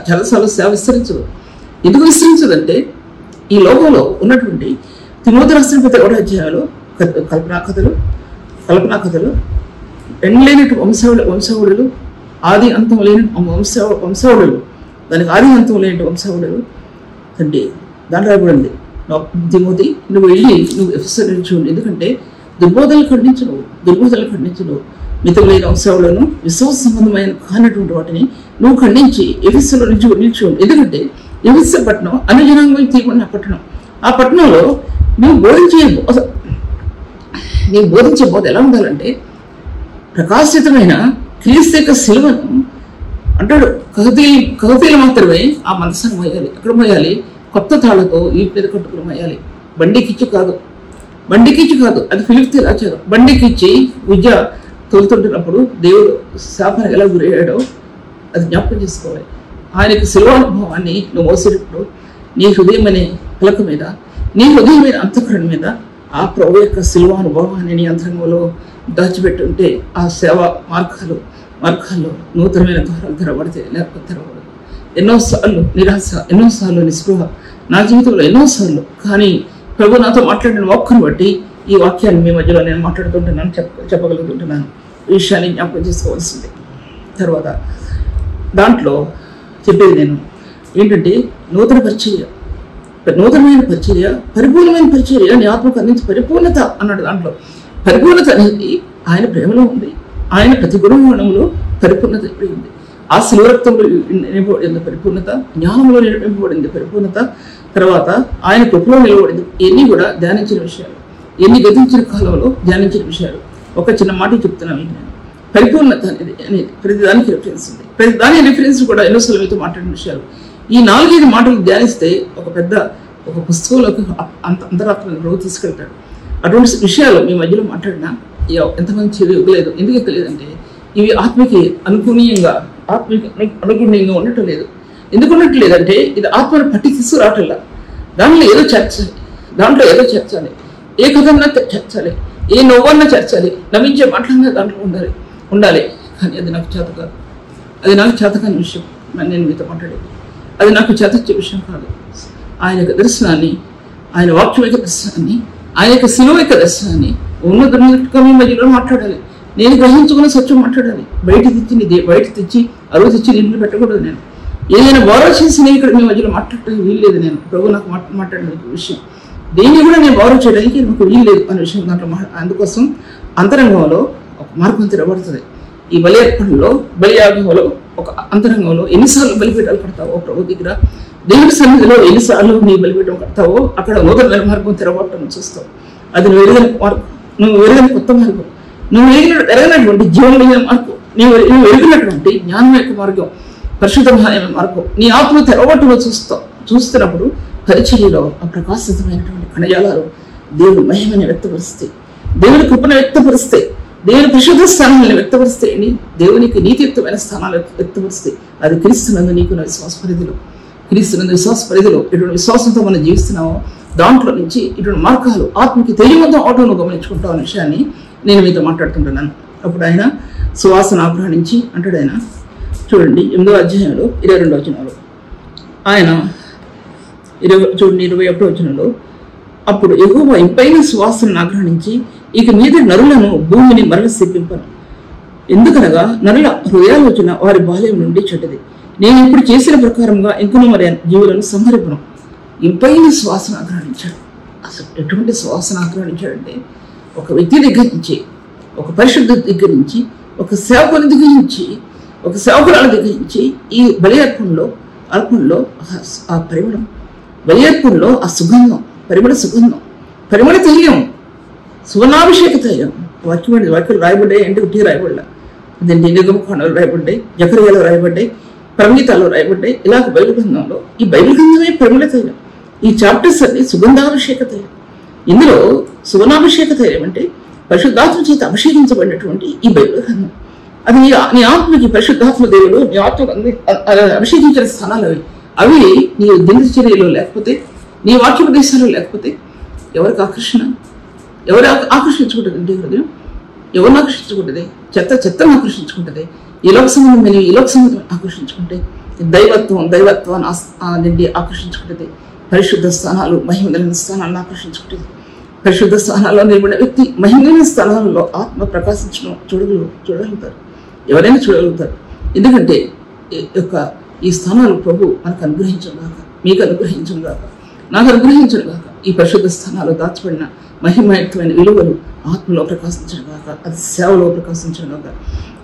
చాలాసార్లు సేవ విస్తరించదు. ఎందుకు విస్తరించదంటే ఈ లోకంలో ఉన్నటువంటి తిమోతి రాసిన 1 అధ్యాయంలో కల్పనా కథలు ఎండలేని వంశావళులు, ఆది అంతం లేని వంశావళులు, దానికి ఆది అంతం లేని వంశావళులు అంటే దాని రాయబడింది. తిమోతి నువ్వు వెళ్ళి నువ్వు ఎఫెసరు చూడు, ఎందుకంటే దుర్బోధనలు ఖండించు మితములైన వంశావళులను విశ్వాస సంబంధమైన కానటువంటి వాటిని నువ్వు ఖండించి ఎఫెసలో నిల్చోండి. ఎందుకంటే ఎఫెస పట్టణం అన్ని జనాంగం తీయకుండా పట్టణం. ఆ పట్టణంలో నువ్వు బోధించే బోధ ఎలా ఉండాలంటే ప్రకాశితమైన క్రీస్తు యొక్క శిలువను అంటాడు. కహతీలు మాత్రమే ఆ మనసును మోయాలి. ఎక్కడ మోయాలి? కొత్త తాళ్లతో ఈ మీద కట్టుకుని మోయాలి. బండికిచ్చి కాదు. అది ఫిలిప్తీ రాశారు. బండికిచ్చి విద్య తోలుతుంటున్నప్పుడు దేవుడు శాపానికి ఎలా గురయ్యాడో అది జ్ఞాపకం చేసుకోవాలి. ఆయనకు శిలువ అనుభవాన్ని నువ్వు మోసేటప్పుడు నీ హృదయం అనే పలక మీద, నీ హృదయమైన అంతఃకరణ మీద ఆ ప్రభు యొక్క శిలువ అనుభవాన్ని నీ అంతరంగంలో దాచిపెట్టుంటే ఆ సేవా మార్గాల్లో నూతనమైన ద్వారాలు తెరవడితే, లేకపోతే తెరవడు. ఎన్నోసార్లు నిరాశ, ఎన్నోసార్లు నిస్పృహ నా జీవితంలో ఎన్నోసార్లు. కానీ ప్రభు నాతో మాట్లాడిన వాక్కును బట్టి ఈ వాక్యాన్ని మీ మధ్యలో నేను మాట్లాడుతుంటున్నాను, చెప్పగలుగుతుంటున్నాను. ఈ విషయాన్ని జ్ఞాపకం చేసుకోవాల్సింది. తర్వాత దాంట్లో చెప్పేది నేను ఏంటంటే నూతనమైన పరిచర్య, పరిపూర్ణమైన పరిచర్య, నీ ఆత్మకు అందించే పరిపూర్ణత అన్నాడు. దాంట్లో పరిపూర్ణత అనేది ఆయన ప్రేమలో ఉంది. ఆయన ప్రతి గుణంలో పరిపూర్ణత ఇప్పుడు ఉంది. ఆ శిలువ రక్తంలో నింపబడింది పరిపూర్ణత, జ్ఞానంలో నింపబడింది పరిపూర్ణత, తర్వాత ఆయన కృపలో నిలబడింది. ఇవన్నీ కూడా ధ్యానించిన విషయాలు, ఎన్ని గతించిన కాలంలో ధ్యానించిన విషయాలు. ఒక చిన్న మాట చెప్తున్నాను నేను. పరిపూర్ణత అనేది ప్రతిదానికి రిఫరెన్స్ ఉంది. ప్రతిదాని రిఫరెన్స్ కూడా ఎన్నోసార్లు మీతో మాట్లాడిన విషయాలు. ఈ 4-5 మాటలు ధ్యానిస్తే ఒక పుస్తకంలోకి అంతరాత్మ రోజు తీసుకెళ్తాడు. అటువంటి విషయాలు మీ మధ్యలో మాట్లాడినా ఎంతమంది చెవి ఇవ్వలేదు. ఎందుకు ఎక్కలేదంటే ఇవి ఆత్మకి అనుగుణీయంగా ఉండటం లేదు. ఎందుకు ఉండట్లేదంటే ఇది ఆత్మను పట్టి తీసుకురావట్లా. దాంట్లో ఏదో చేర్చాలి, ఏ కథన్నా చేర్చాలి, ఏ నవ్వన్నా చేర్చాలి, నవ్వించే మాటలన్నా దాంట్లో ఉండాలి. కానీ అది నాకు చేత కాదు. అది నాకు చేతకాని విషయం. నేను మీతో మాట్లాడేది అది నాకు చేతొచ్చే విషయం కాదు. ఆయన యొక్క దర్శనాన్ని, ఆయన వాక్యం యొక్క దర్శనాన్ని, ఆయన యొక్క శిలువ యొక్క దర్శనాన్ని ఉన్నతుగా మీ మధ్యలో మాట్లాడాలి. నేను గ్రహించుకున్న సత్యం మాట్లాడాలి. బయట తెచ్చి అరువు తెచ్చి నీళ్ళు పెట్టకూడదు. నేను ఏదైనా బారో చేసి నేను ఇక్కడ మీ మధ్యలో మాట్లాడటం వీల్లేదు. నేను ప్రభు నాకు మాట్లాడిన విషయం దేన్ని కూడా నేను బారో చేయడానికి నాకు వీల్లేదు అనే విషయం దాంట్లో అందుకోసం అంతరంగంలో ఒక మార్గం తెరబడుతుంది. ఈ బలియాగంలో ఒక అంతరంగంలో ఎన్నిసార్లు బలిపీఠాలు కడతావో ప్రభు దగ్గర, దేవుడి సన్నిధిలో ఎన్నిసార్లు నీ బలిపీఠం కడతావో అక్కడ నూతన మార్గం తెరబడటం చూస్తావు. అది నువ్వు ఎరగని కొత్త మార్గం, నువ్వు ఎరగనటువంటి జీవం కలిగిన మార్గం, నువ్వు ఎరిగినటువంటి జ్ఞానం యొక్క మార్గం, పరిశుద్ధమైన మార్గం నీ ఆత్మ తెరవటంలో చూస్తున్నప్పుడు పరిచర్యలో ఆ ప్రకాశితమైనటువంటి కణజాలాలు దేవుని మహిమని వ్యక్తపరుస్తాయి, దేవుని కృపను వ్యక్తపరుస్తాయి, దేవుని పరిశుద్ధ స్థానాలను వ్యక్తపరుస్తాయని, దేవునికి నీతియుక్తమైన స్థానాలు వ్యక్తపరుస్తాయి. అది క్రీస్తునందు నీకున్న విశ్వాస పరిధిలో ఇటువంటి విశ్వాసంతో మనం జీవిస్తున్నామో దాంట్లో నుంచి ఇటువంటి మార్గాలు ఆత్మకి తెలియవద్దాం ఆటోను గమనించుకుంటాం అనే విషయాన్ని నేను మీతో మాట్లాడుతుంటున్నాను. అప్పుడు ఆయన సువాసన ఆగ్రహించి అంటాడు. ఆయన చూడండి 8వ అధ్యాయంలో 22వ వచనంలో ఆయన 21వ వచనంలో అప్పుడు యెహోవా ఇంపైన సువాసనను ఆగ్రహించి ఇక మీద నరులను భూమిని మరల సిప్పింపను. ఎందుకనగా నరుల హృదయాలోచన వారి బాల్యం నుండి చెడ్డది. నేను ఇప్పుడు చేసిన ప్రకారంగా ఇంకనూ మరి జీవులను సంహరింపను. ఇంపైన సువాసన ఆగ్రహించాడు. అసలు ఎటువంటి సువాసన ఆగ్రహించాడంటే ఒక వ్యక్తి దగ్గర నుంచి, ఒక పరిశుద్ధ దగ్గర నుంచి, ఒక సేవకుని దగ్గర నుంచి, ఒక సేవకురాల దగ్గర నుంచి ఈ బలి అర్పణలో ఆ పరిమళం, బలి అర్పణలో ఆ సుగంధం, పరిమళ తైలం, సువర్ణాభిషేక తైలం. వాక్యాలు రాయబడ్డాయి అంటే ఉట్టి రాయబడ్డా, అదేంటి నిర్గమకాండలో రాయబడ్డాయి, జకర్యాలో రాయబడ్డాయి, పరిమితాలు రాయబడ్డాయి. ఇలాగ బైబిల్ గ్రంథంలో ఈ బైబిల్ గ్రంథమే పరిమళ తైలం. ఈ చాప్టర్స్ అన్ని సుగంధాభిషేక తైలం. ఇందులో సువర్ణాభిషేక తైలం అంటే పరిశుద్ధాత్మ చేత అభిషేకించబడినటువంటి ఈ బైబిల్ గ్రంథం. అది నీ ఆత్మకి పరిశుద్ధాత్మ దేవుడు నీ ఆత్మకు అభిషేకించిన స్థానాలు అవి నీ దినచర్యలో లేకపోతే, నీ వాక్యోపదేశాలు లేకపోతే ఎవరికి ఆకర్షణ? ఎవరు ఆకర్షించుకుంటుంది అంటే హృదయం ఎవరిని ఆకర్షించుకుంటుంది? చెత్తను ఆకర్షించుకుంటుంది. ఈ లోక సంబంధం ఆకర్షించుకుంటే దైవత్వాన్ని ఆకర్షించుకుంటుంది. పరిశుద్ధ స్థానాలు, మహిమగలిగిన స్థానాలను ఆకర్షించుకుంటుంది. పరిశుద్ధ స్థానాల్లో నిలబడిన వ్యక్తి మహిమగలిగిన స్థానాలలో ఆత్మ ప్రకాశించడం చూడగలుగుతారు. ఎవరైనా చూడగలుగుతారు. ఎందుకంటే ఈ స్థానాలు ప్రభు మనకు అనుగ్రహించను గాక, మీకు అనుగ్రహించను గాక, నాకు అనుగ్రహించను గాక. ఈ పరిశుద్ధ స్థానాలు దాచబడిన మహిమయుక్తమైన విలువలు ఆత్మలో ప్రకాశించను గాక, అది సేవలో ప్రకాశించను గాక.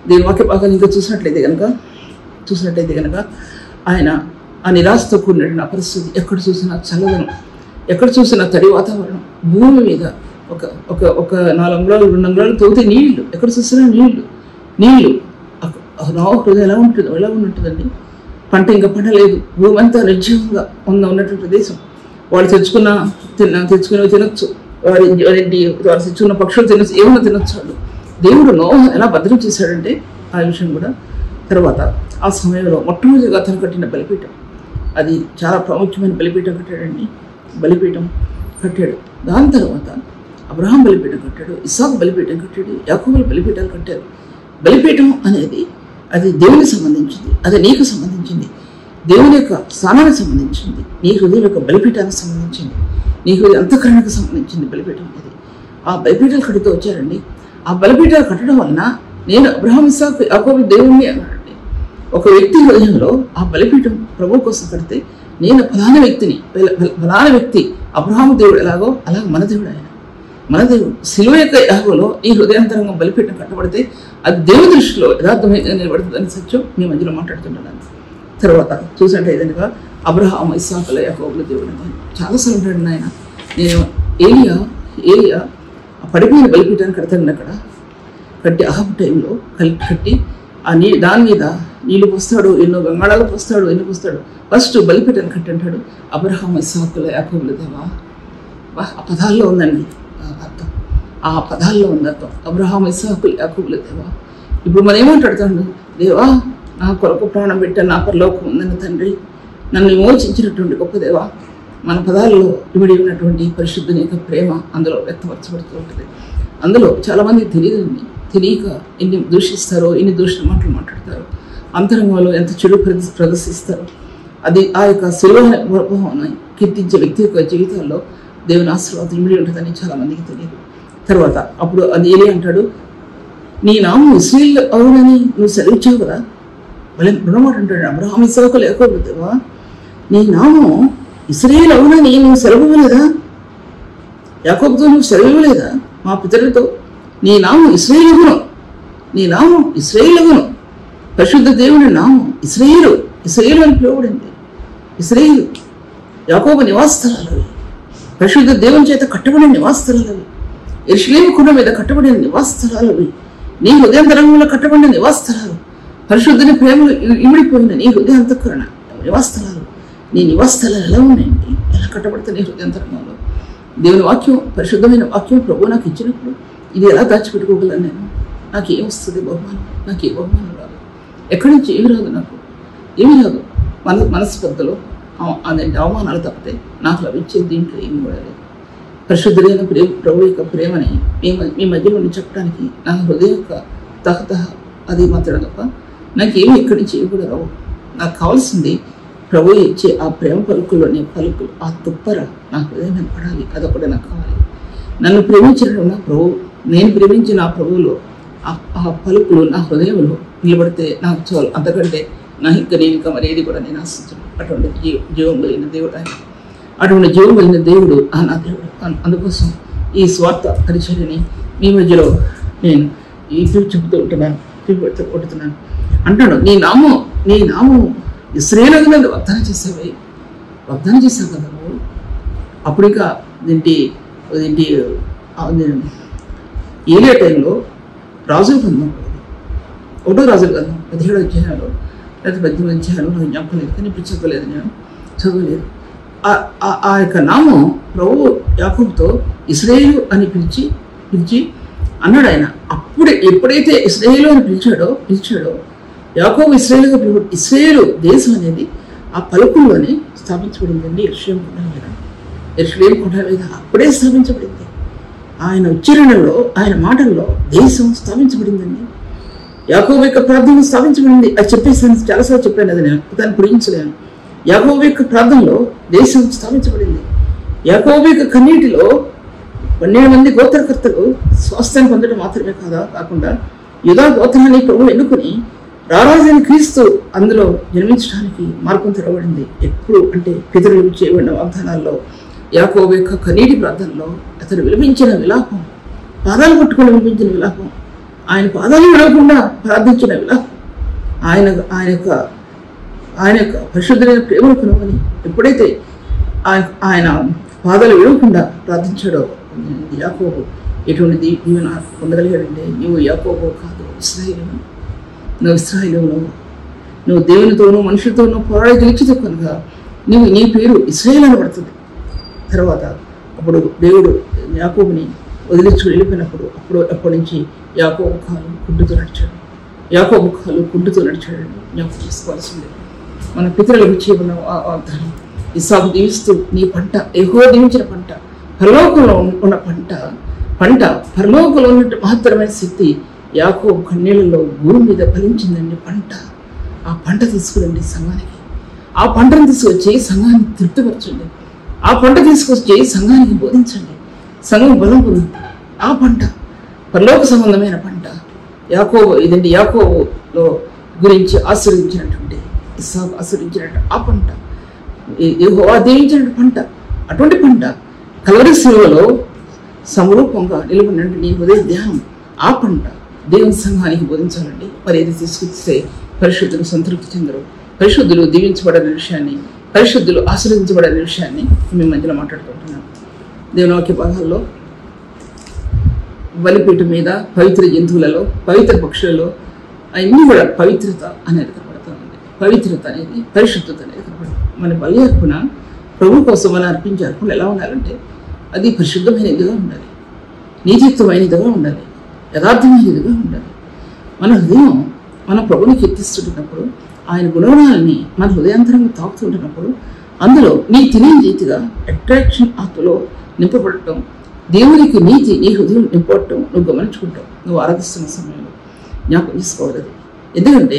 దీని వాక్య భాగాన్ని ఇంకా చూసినట్లయితే కనుక ఆయన ఆ నిరాశతో కూడిన పరిస్థితి, ఎక్కడ చూసినా చల్లదనం, ఎక్కడ చూసినా తడి వాతావరణం, భూమి మీద ఒక 4 అంగుళాలు 2 అంగుళాలు తోతే నీళ్లు, ఎక్కడ చూసినా నీళ్లు. నా హృదయం ఎలా ఉంటుందండి? పంట ఇంకా పండలేదు, భూమి అంతా నిర్జీవంగా ఉన్నటువంటి ప్రదేశం. వాళ్ళు తెచ్చుకునేవి తినొచ్చు, వారు తెచ్చుకున్న పక్షులు తినొచ్చు, ఏమన్నా తినొచ్చు. వాళ్ళు దేవుడు నోహ ఎలా భద్రం చేశాడంటే ఆ విషయం కూడా తర్వాత ఆ సమయంలో మొట్టమొదటిగా అతను కట్టిన బలిపీఠం, అది చాలా ప్రాముఖ్యమైన బలిపీఠం కట్టాడండి. బలిపీఠం కట్టాడు. దాని తర్వాత అబ్రహాం బలిపీఠం కట్టాడు, ఇస్సాకు బలిపీఠం కట్టాడు, యాకోబు బలిపీఠాలు కట్టారు. బలిపీఠం అనేది అది దేవునికి సంబంధించింది, అది నీకు సంబంధించింది, దేవుని యొక్క స్థానానికి సంబంధించింది, నీ హృదయం యొక్క బలిపీఠానికి సంబంధించింది, నీ హృదయ అంతఃకరణకు సంబంధించింది బలిపీఠం అనేది. ఆ బలిపీఠాలు కడుతూ వచ్చారండి. ఆ బలిపీఠాలు కట్టడం వలన నేను అబ్రహాం, ఇస్సాకు, యాకోబు దేవుణ్ణి అన్నాడండి. ఒక వ్యక్తి హృదయంలో ఆ బలిపీఠం ప్రభు కోసం కడితే నేను ఫలానా వ్యక్తిని, ఫలానా వ్యక్తి అబ్రహాము దేవుడు ఎలాగో అలాగ మన దేవుడు ఆయన, మన దేవుడు శిలువ యొక్క యాగంలో ఈ హృదయాంతరంగం బలిపీఠం కట్టబడితే అది దేవుని దృష్టిలో యథార్థంగా నిలబడుతుందని సత్యం మీ మధ్యలో మాట్లాడుతుంటున్నాను. తర్వాత చూసంటే ఏదనగా అబ్రహాము, ఇస్సాకుల, యాకోబుల దేవుడు అని చాలాసార్లు ఉంటాడు ఆయన. నేను ఏలియా పడిపోయిన బలిపీఠాన్ని కడతాను అక్కడ కట్టి అహబ్ టైంలో కట్టి ఆ దాని మీద నీళ్ళు పోస్తాడు, ఎన్నో గంగాళాలు పోస్తాడు, ఎన్ని పోస్తాడు. ఫస్ట్ బలిపీఠాన్ని కట్టి అంటాడు అబ్రహాము, ఇస్సాకుల, యాకోబుల దేవా. ఆ పదాల్లో ఉందండి అర్థం, ఆ పదాల్లో ఉంది అర్థం. అబ్రహాము, ఇస్సాకుల, యాకోబుల దేవా. ఇప్పుడు మనం ఏమంటాడుతాడు, దేవా నా కొరకు ప్రాణం పెట్టాను, నా పరలోకం ఉందని తండ్రి, నన్ను విమోచించినటువంటి గొప్ప దేవా. మన పదాల్లో ఇమిడి ఉన్నటువంటి పరిశుద్ధుని యొక్క ప్రేమ అందులో వ్యక్తపరచబడుతూ ఉంటుంది. అందులో చాలామంది తెలియక ఎన్ని దూషిస్తారో, ఎన్ని దూషణ మాటలు మాట్లాడతారో, అంతరంగంలో ఎంత చెడు ప్రదర్శిస్తారో, అది ఆ యొక్క శిలువ ప్రభావాన్ని కీర్తించే వ్యక్తి యొక్క జీవితాల్లో దేవుని ఆశీర్వాదం ఇమిడి ఉంటుందని చాలామందికి తెలియదు. తర్వాత అప్పుడు అది ఏలి అంటాడు, నీ నామం ఇశ్రాయేలు అవునని నువ్వు సెలవిచ్చావు కదా. వాళ్ళ రుణమాట అంటాడు అబ్రహాము, ఇస్సాకు, యాకోబు దేవా, నీ నామం ఇశ్రాయేలు అవునని నువ్వు సెలవివ్వలేదా? యాకోబుతో నువ్వు సెలవివ్వలేదా? మా పితరులతో నీ నామం ఇశ్రాయేలుగును, నీ నామం ఇశ్రాయేలుగును, పరిశుద్ధ దేవుని నామం ఇశ్రాయేలు అని పిలువబడింది. ఇశ్రాయేలు యాకోబు నివాస స్థలాలు, పరిశుద్ధ దేవుని చేత కట్టబడిన నివాస స్థలాలు, యెరూషలేము కొండ మీద కట్టబడిన నివాస స్థలాలు, నీ హృదయాంతరంగంలో కట్టబడిన నివాస స్థలాలు, పరిశుద్ధుని ప్రేమలు ఇమిడిపోయిన నీ హృదయాంతఃకరణ నివాస స్థలాలు. నీ నివాస స్థలాలు ఎలా ఉన్నాయండి? ఎలా కట్టబడితే నీ హృదయాంతరంగంలో దేవుని వాక్యం, పరిశుద్ధమైన వాక్యం ప్రభు నాకు ఇచ్చినప్పుడు ఇది ఎలా దాచిపెట్టుకోగలను నేను? నాకు ఏం వస్తుంది బహుమానం? నాకు ఏ బహుమానం రాదు, ఎక్కడి నుంచి ఏమి రాదు, నాకు ఏమీ రాదు. మనస్పర్ధలో అదేంటి అవమానాలు తప్పితే నాకు లభించేది దీంట్లో ఏమి కూడా లేదు. పరిశుద్ధులైన ప్రభు యొక్క ప్రేమని మీ మధ్య నుండి చెప్పడానికి నా హృదయం యొక్క తహతహ అది మాత్రం తప్ప నాకేమి ఎక్కడి నుంచి ఏమి కూడా రావు. నాకు కావాల్సింది ప్రభు ఇచ్చే ఆ ప్రేమ పలుకుల్లోనే పలుకులు, ఆ తుప్పర నా హృదయం మీద పడాలి. అదొకటి నాకు కావాలి. నన్ను ప్రేమించడం నా ప్రభు, నేను ప్రేమించిన ఆ ప్రభువులో ఆ పలుకులు నా హృదయంలో నిలబడితే నాకు చాలు. అంతకంటే నా నేను ఇంకా మరేది కూడా నేను ఆశించను. అటువంటి జీవం కలిగిన దేవుడు ఆయన, అటువంటి జీవం కలిగిన దేవుడు నా దేవుడు. అందుకోసం ఈ స్వార్థ పరిచర్యని మీ మధ్యలో నేను ఈ చెబుతూ ఉంటున్నాను, కొడుతున్నాను. అంటాడు నీ నామం ఇశ్రాయేలుగా నన్ను వాగ్దానం చేసావు కదా నువ్వు. అప్పుడు ఇంకా ఏంటి ఏలియా టైంలో రాజుల గ్రంథం, 1వ రాజుల గ్రంథం 17వ అధ్యాయంలో లేదా 18వ అధ్యాయంలో నాకు జ్ఞాపకం లేదు, కానీ ఇప్పుడు చదవలేదు. ఆ యొక్క నామం ప్రభు యాకోబుతో ఇశ్రాయేలు అని పిలిచి అన్నాడు ఆయన. అప్పుడే ఎప్పుడైతే ఇశ్రాయేలు అని పిలిచాడో యాకోబు ఇశ్రాయేలుగా పిలువ. ఇశ్రాయేలు దేశం అనేది ఆ పలుకుల్లోనే స్థాపించబడిందండి. యెరూషలేము కొండ మీద అప్పుడే స్థాపించబడింది. ఆయన ఉచ్చారణలో, ఆయన మాటల్లో దేశం స్థాపించబడిందండి. యాకోబు యొక్క ప్రార్థన స్థాపించబడింది. అది చెప్పేసాను, చాలాసార్లు చెప్పాను, అది నేను దాన్ని పొడిగించలేను. యాకోబు యొక్క ప్రార్థనలో దేశం స్థాపించబడింది. యాకోబు యొక్క కన్నీటిలో 12 మంది గోత్రకర్తలు స్వాస్థ్యాన్ని పొందడం మాత్రమే కాకుండా యూదా గోత్రాన్ని ప్రభు ఎన్నుకుని రారాజైన క్రీస్తు అందులో జన్మించడానికి మార్గం తెరవబడింది. ఎప్పుడు అంటే పితరులు చేయబడిన వాగ్దానాల్లో యాకోబు యొక్క కన్నీటి ప్రార్థనలో అతను విలపించిన విలాపం, పాదాలు పట్టుకుని విలపించిన విలాపం, ఆయన పాదాలు విడవకుండా ప్రార్థించిన విలాపం, ఆయన యొక్క పరిశుద్ధమైన ప్రేమను కనుగొని ఎప్పుడైతే ఆయన పాదాలు విడవకుండా ప్రార్థించాడో యాకోబు ఎటువంటి దీవెన పొందగలిగాడంటే, నువ్వు యాకోబు కాదు, ఇశ్రాయేలును. నువ్వు ఇశ్రాయేలును, నువ్వు దేవునితోనూ మనుషులతోనూ పోరాడి గెలిచితే కనుక నీ పేరు ఇశ్రాయేలు అనబడుతుంది. తర్వాత అప్పుడు దేవుడు యాకోబుని వదిలించుకుని వెళ్ళిపోయినప్పుడు అప్పటి నుంచి యాకోబు కాలు గుడ్డుతో నడిచాడు. యాకోబు కాలు కుంటుతో నడిచాడండి. జ్ఞాపకం చేసుకోవాల్సిందే. మన పితరులకు చేయబడిన వాగ్దానం ఇస్సాకు దీవిస్తూ నీ పంట యెహోవా దీవించిన పంట, పరలోకంలో ఉన్న పంట పరలోకంలో ఉన్న మహత్తరమైన శక్తి యాకోబు కన్నీళ్లలో భూమి మీద ఫలించిందండి. పంట, ఆ పంట తీసుకురండి సంఘానికి. ఆ పంటను తీసుకొచ్చి సంఘాన్ని తృప్తిపరచండి. ఆ పంట తీసుకొచ్చి సంఘానికి బోధించండి. సంఘం బలం పొందుతుంది. ఆ పంట పరలోక సంబంధమైన పంట. యాకోబులో గురించి ఆశీర్వదించినటువంటి ఇస్సాకు ఆశీర్వదించినట్టు ఆ పంట, యెహోవా దీవించినట్టు పంట, అటువంటి పంట కల్వరి శిలువలో సమరూపంగా నిలబడినట్టు నీ హృదయ ధ్యానం, ఆ పంట దేవుని సంఘానికి బోధించాలండి. మరి ఇది తీసుకొస్తే పరిశుద్ధులు సంతృప్తి చెందరు. పరిశుద్ధులు దీవించబడని విషయాన్ని, పరిశుద్ధులు ఆశీర్వదించబడని విషయాన్ని మేము మధ్యలో మాట్లాడుకుంటున్నాం. దేవుని వాక్య భాగాల్లో బలిపీఠం మీద పవిత్ర జంతువులలో, పవిత్ర పక్షులలో అన్నీ కూడా పవిత్రత అనేది కనబడుతుంది. పవిత్రత అనేది, పరిశుద్ధత అనేది కనబడుతుంది. మన బలి అర్పణ ప్రభు కోసం మనం అర్పించే అర్పణ ఎలా ఉండాలంటే అది పరిశుద్ధమైనదిగా ఉండాలి, నీతియుక్తమైనదిగా ఉండాలి, యథార్థమైనదిగా ఉండాలి. మన హృదయం మన ప్రభుని కీర్తిస్తుంటున్నప్పుడు, ఆయన గుణగణాలని మన హృదయాంతరంగా తాకుతుంటున్నప్పుడు అందులో నీ తినే రీతిగా అట్రాక్షన్ ఆత్మలో నింపబడటం, దేవునికి నీతి నీ హృదయం నింపడటం నువ్వు గమనించుకుంటావు. నువ్వు ఆరాధిస్తున్న సమయంలో జ్ఞాపకం తీసుకోవాలి. ఎందుకంటే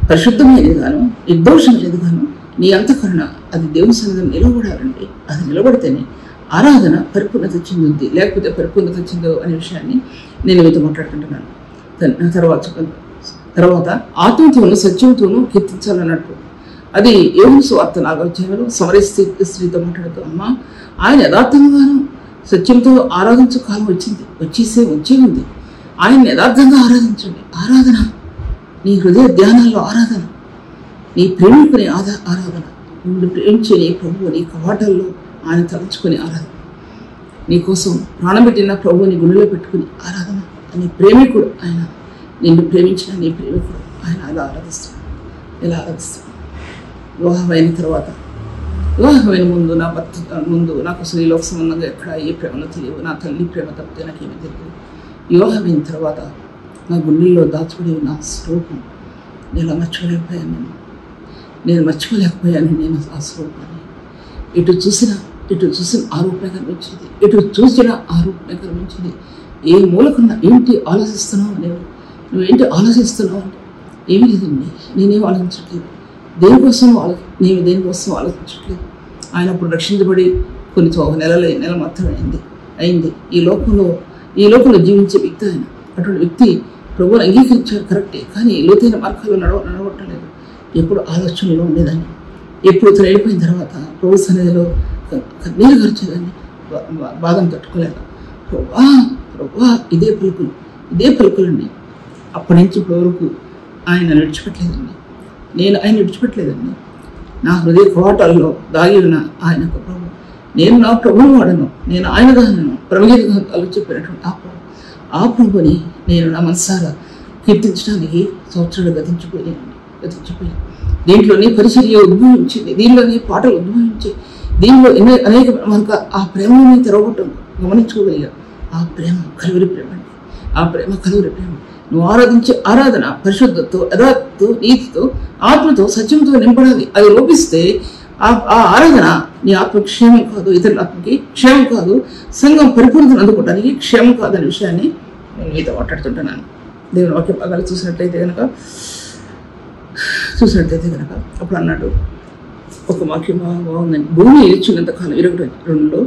పరిశుద్ధమైనదిగాను నిర్దోషమైనదిగాను నీ అంతఃకరణ అది దేవుని సన్నిధిలో నిలబడాలండి. అది నిలబడితేనే ఆరాధన పరిపూర్ణత చెందుద్ది, లేకపోతే పరిపూర్ణత చెందవు అనే విషయాన్ని నేను మీతో మాట్లాడుకుంటున్నాను. తర్వాత ఆత్మతోనూ సత్యంతోనూ కీర్తించాలన్నట్టు అది యోహాను సువార్త 4వ అధ్యాయంలో సమరయ స్త్రీతో మాట్లాడుతూ, అమ్మ ఆయన యథార్థంగాను సత్యంతో ఆరాధించే కాలం వచ్చే ఉంది. ఆయన యథార్థంగా ఆరాధించండి. ఆరాధన నీ హృదయ ధ్యానాల్లో ఆరాధన, నీ ప్రేమికుని ఆరాధన, నువ్వు ప్రేమించే నీ ప్రభువు నీ కవాటాల్లో ఆయన తలుచుకుని ఆరాధన, నీకోసం ప్రాణపెట్టిన ప్రభువుని గుండెలో పెట్టుకుని ఆరాధన. నీ ప్రేమికుడు ఆయన, నిన్ను ప్రేమించిన నీ ప్రేమికుడు ఆయన అలా ఆరాధిస్తున్నాడు. ఎలా ఆరాధిస్తున్నాడు? వివాహమైన తర్వాత, వివాహమైన ముందు నాకు అసలు ఈ లోక సంబంధంగా ఎక్కడ ఏ ప్రేమలో తెలియదు. నా తల్లి ప్రేమ తప్పితే నాకేమీ తెలియదు. వివాహమైన తర్వాత నా గుండెల్లో దాచుకునే నా స్వరూపం నేను మర్చిపోలేకపోయాను. నేను ఆ స్వరూపాన్ని. ఇటు చూసిన ఆ రూపమే కనిపించింది, ఇటు చూసిన ఆ రూపమే కనిపించింది. ఏ మూలకున్నా ఏంటి ఆలోచిస్తున్నావు అనేవి, నువ్వేంటి ఆలోచిస్తున్నావు అంటే ఏమీ లేదండి, నేనేం ఆలోచించట్లేదు. నేను దేనికోసం ఆలోచించట్లేదు. ఆయన అప్పుడు రక్షించబడి కొన్ని నెల మాత్రమే అయింది. ఈ లోకంలో జీవించే వ్యక్తి ఆయన. అటువంటి వ్యక్తి ప్రభువుని అంగీకరించారు కరెక్టే, కానీ లోతైన మార్గాల్లో నడవట్లేదు. ఎప్పుడు ఆలోచనలో ఉండేదాన్ని. ఎప్పుడు తను వెళ్ళిపోయిన తర్వాత ప్రభు సన్నిధిలో కన్నీరు గడిచేదాన్ని, బాధను తట్టుకోలేక ప్రభువా ఇదే పలుకులండి. అప్పటి నుంచి ఇప్పటి వరకు ఆయన విడిచిపెట్టలేదండి. నేను ఆయన విడిచిపెట్టలేదండి. నా హృదయ కవాటాల్లో దాగి ఉన్న ఆయన ప్రభు, నేను నా ప్రభువు వాడను, నేను ఆయన దానను ప్రమేయాలు చెప్పినటువంటి ఆ ప్రభుని నేను నా మనసారా కీర్తించడానికి సంవత్సరాలు గతించిపోయాను. దీంట్లోనే పరిచర్య ఉద్భవించింది, దీనిలోనే పాటలు ఉద్భవించాయి, దీనిలో అనేక మనకు ఆ ప్రేమని తెరవటం గమనించుకోగలిగాం. ఆ ప్రేమ కలువరి ప్రేమ అండి. ఆ ప్రేమ కలువరి ప్రేమ. నువ్వు ఆరాధించే ఆరాధన పరిశుద్ధతో, యథార్థతో, నీతితో, ఆత్మతో, సత్యంతో నింపడాలి. అది లోపిస్తే ఆ ఆరాధన నీ ఆత్మ క్షేమం కాదు, ఇతరుల ఆత్మకి క్షేమం కాదు, సంఘం పరిపూర్ణతను అందుకోవడానికి క్షేమం కాదనే విషయాన్ని నేను మీతో మాట్లాడుతుంటున్నాను. దేవుని వాక్య భాగాలు చూసినట్లయితే కనుక అప్పుడు అన్నాడు ఒక వాక్యం బాగుందండి. భూమి ఇచ్చినంత కాలం 22లో